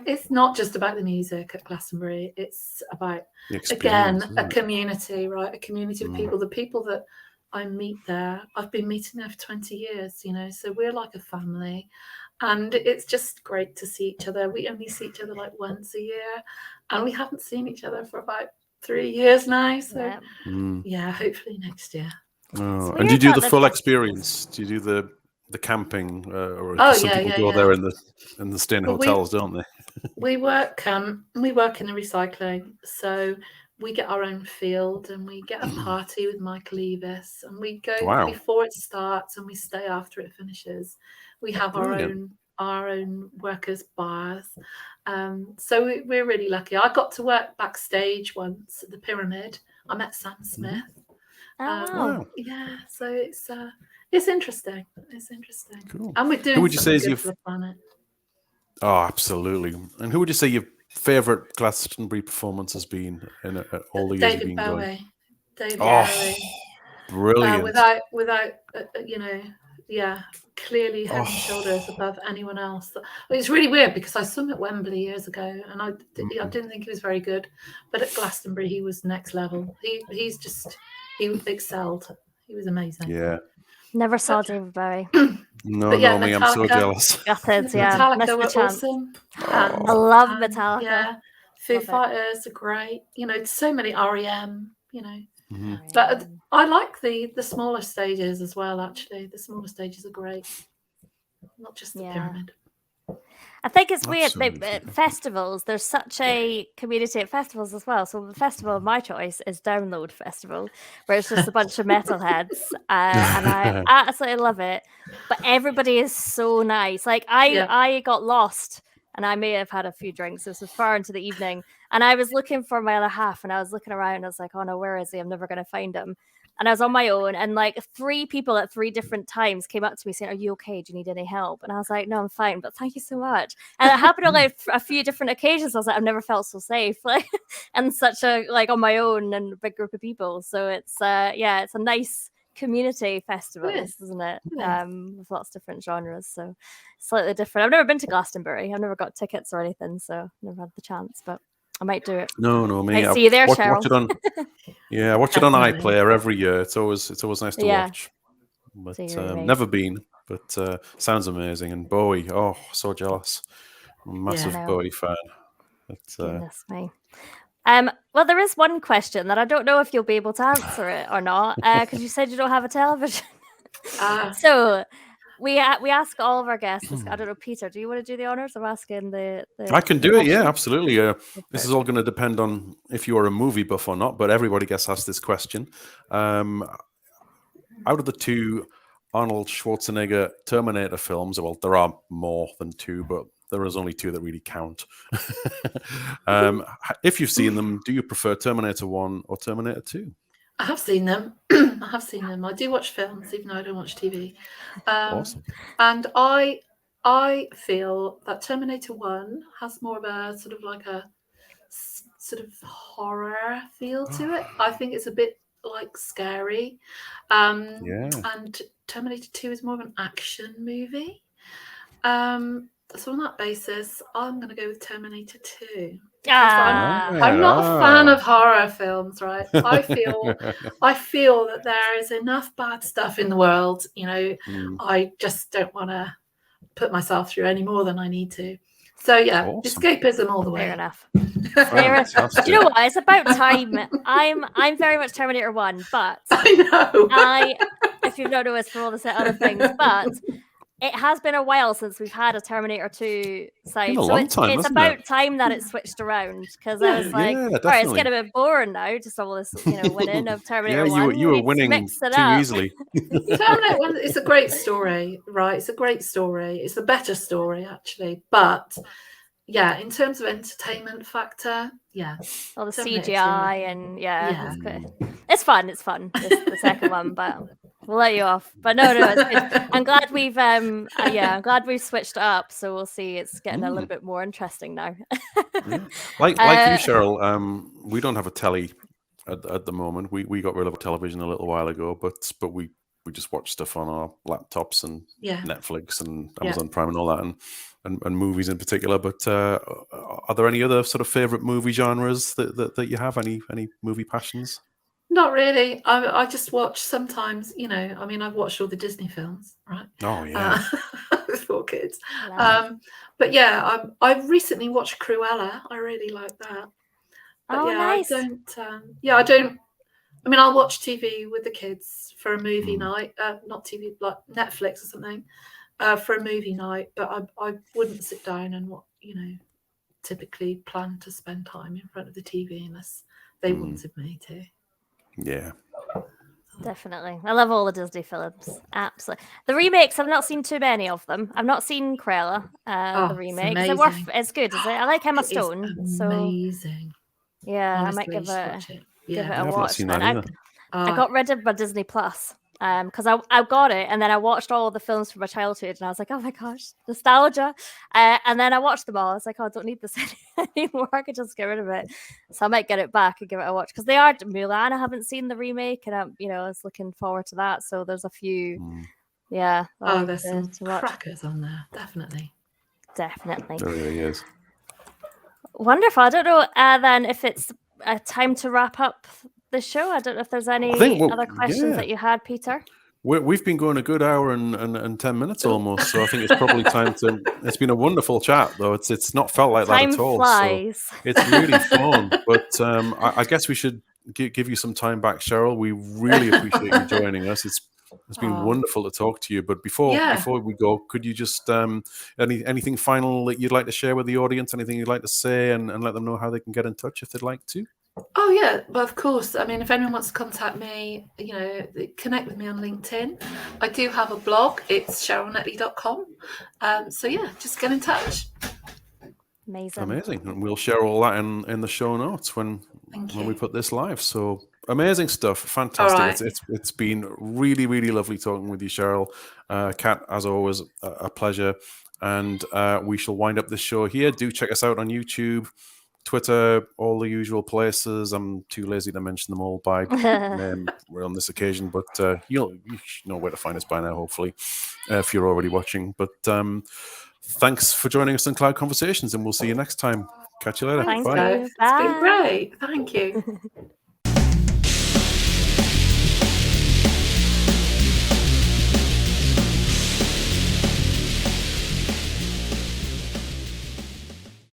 it's not just about the music at Glastonbury. It's about a community, right? A community of people. The people that I meet there, I've been meeting there for 20 years, so we're like a family. And it's just great to see each other. We only see each other like once a year, and we haven't seen each other for about 3 years now. So yeah, hopefully next year. Oh. And do you do the full experience? Do you do the camping, or some people go there in the staying hotels, don't they? We work in the recycling, so we get our own field and we get a party with Michael Eavis, and we go before it starts and we stay after it finishes. We have our own workers' bars. So we're really lucky. I got to work backstage once at the Pyramid. I met Sam Smith. Wow. Yeah, so it's interesting. It's interesting. Cool. And we're doing something good for the planet. Oh, absolutely. And who would you say your favourite Glastonbury performance has been in all the years you've been going? David Bowie. Brilliant. Without clearly head and shoulders above anyone else. It's really weird because I saw him at Wembley years ago, and I didn't think he was very good, but at Glastonbury he was next level. He excelled. He was amazing. Yeah. Never saw David Bowie. No, me, I'm so jealous. Gutted, yeah. Metallica were awesome. I love Metallica. Yeah. Foo Fighters are great. So many REM, But I like the smaller stages as well, actually. The smaller stages are great. Not just the Pyramid. I think it's weird. Festivals, there's such a community at festivals as well. So the festival of my choice is Download Festival, where it's just a bunch of metalheads, and I absolutely love it. But everybody is so nice. Like I got lost, and I may have had a few drinks. This was far into the evening, and I was looking for my other half, and I was looking around. I was like, "Oh no, where is he? I'm never going to find him." And I was on my own, and like 3 people at 3 different times came up to me saying, "Are you okay? Do you need any help?" And I was like, "No, I'm fine, but thank you so much." And it happened on like a few different occasions. I was like, "I've never felt so safe," like, and such a on my own and a big group of people. So it's it's a nice community festival, isn't it? With lots of different genres, so slightly different. I've never been to Glastonbury. I've never got tickets or anything, so never had the chance, but I might do it. No, me. I see you there, Sheryl. Watch it on iPlayer every year. It's always nice to watch. But never been. But sounds amazing. And Bowie, so jealous. I'm a massive Bowie fan. Goodness me. Well, there is one question that I don't know if you'll be able to answer it or not, because you said you don't have a television. So we ask all of our guests. I don't know, Peter, do you want to do the honors of asking the I can do it, yeah, absolutely. This is all going to depend on if you are a movie buff or not, but everybody gets asked this question. Out of the 2 Arnold Schwarzenegger Terminator films, well, there are more than 2, but there is only 2 that really count. If you've seen them, do you prefer Terminator 1 or Terminator 2? I have seen them. I do watch films, even though I don't watch TV. Awesome. And I I feel that Terminator 1 has more of a sort of like a sort of horror feel to it. I think it's a bit like scary. And Terminator 2 is more of an action movie. So on that basis, I'm going to go with Terminator 2. I'm not a fan of horror films, right? I feel that there is enough bad stuff in the world. You know, I just don't want to put myself through any more than I need to. So yeah, Awesome. Escapism all the way. Fair enough. Do you know what? It's about time. I'm very much Terminator 1, but I know. If you've not noticed from all the other things, but it has been a while since we've had a Terminator 2 side. Been a long time, it's hasn't about it? time that it switched around, because I was like, all right, it's getting a bit boring now, just all this, winning of Terminator 1. You were winning too easily. Terminator 1, it's a great story, right? It's a great story. It's the better story, actually. But yeah, in terms of entertainment factor, all the CGI and it's fun. It's the second one, but we'll let you off. But no, it's good. I'm glad we've I'm glad we've switched it up, so we'll see. It's getting a little bit more interesting now. Like you, Sheryl, we don't have a telly at the moment. We got rid of a television a little while ago, but we just watch stuff on our laptops and Netflix and Amazon Prime and all that, and movies in particular. But are there any other sort of favorite movie genres that you have? Any movie passions? Not really. I just watch sometimes. I've watched all the Disney films, right? Oh yeah, with 4 kids. But yeah, I've recently watched Cruella. I really like that. But nice. I don't. I'll watch TV with the kids for a movie night. Not TV, like Netflix or something, for a movie night. But I wouldn't sit down and typically plan to spend time in front of the TV unless they wanted me to. Yeah. Definitely. I love all the Disney films. Absolutely. The remakes, I've not seen too many of them. I've not seen Cruella, the remake. It's good, is it? I like Emma Stone. Amazing. So yeah, honestly, I might give it a I've watch. not seen that either. I got rid of my Disney Plus because I got it, and then I watched all the films from my childhood, and I was like, oh my gosh, nostalgia. And then I watched them all. I was like, oh, I don't need this anymore. I could just get rid of it. So I might get it back and give it a watch, because they are Mulan. I haven't seen the remake, and I was looking forward to that. So there's a few, there's some crackers on there, definitely. There really is. Wonderful. I don't know then if it's time to wrap up the show. I don't know if there's any other questions that you had, Peter. We've been going a good hour and 10 minutes almost, so I think it's probably time to. It's been a wonderful chat, though. It's not felt like that at all. Flies. So it's really fun. But I guess we should give you some time back, Sheryl. We really appreciate you joining us. It's been wonderful to talk to you. But before we go, could you just anything final that you'd like to share with the audience? Anything you'd like to say, and let them know how they can get in touch if they'd like to? Oh yeah, well of course. If anyone wants to contact me, connect with me on LinkedIn. I do have a blog. It's SherylNetley.com. So yeah, just get in touch. Amazing. And we'll share all that in the show notes when we put this live. So amazing stuff. Fantastic. Right. It's been really, really lovely talking with you, Sheryl. Kat, as always, a pleasure. And we shall wind up this show here. Do check us out on YouTube, Twitter, all the usual places. I'm too lazy to mention them all by name on this occasion, but you know where to find us by now, hopefully, if you're already watching. But thanks for joining us on Cloud Conversations, and we'll see you next time. Catch you later. Thanks, bye. It's been great. Thank you.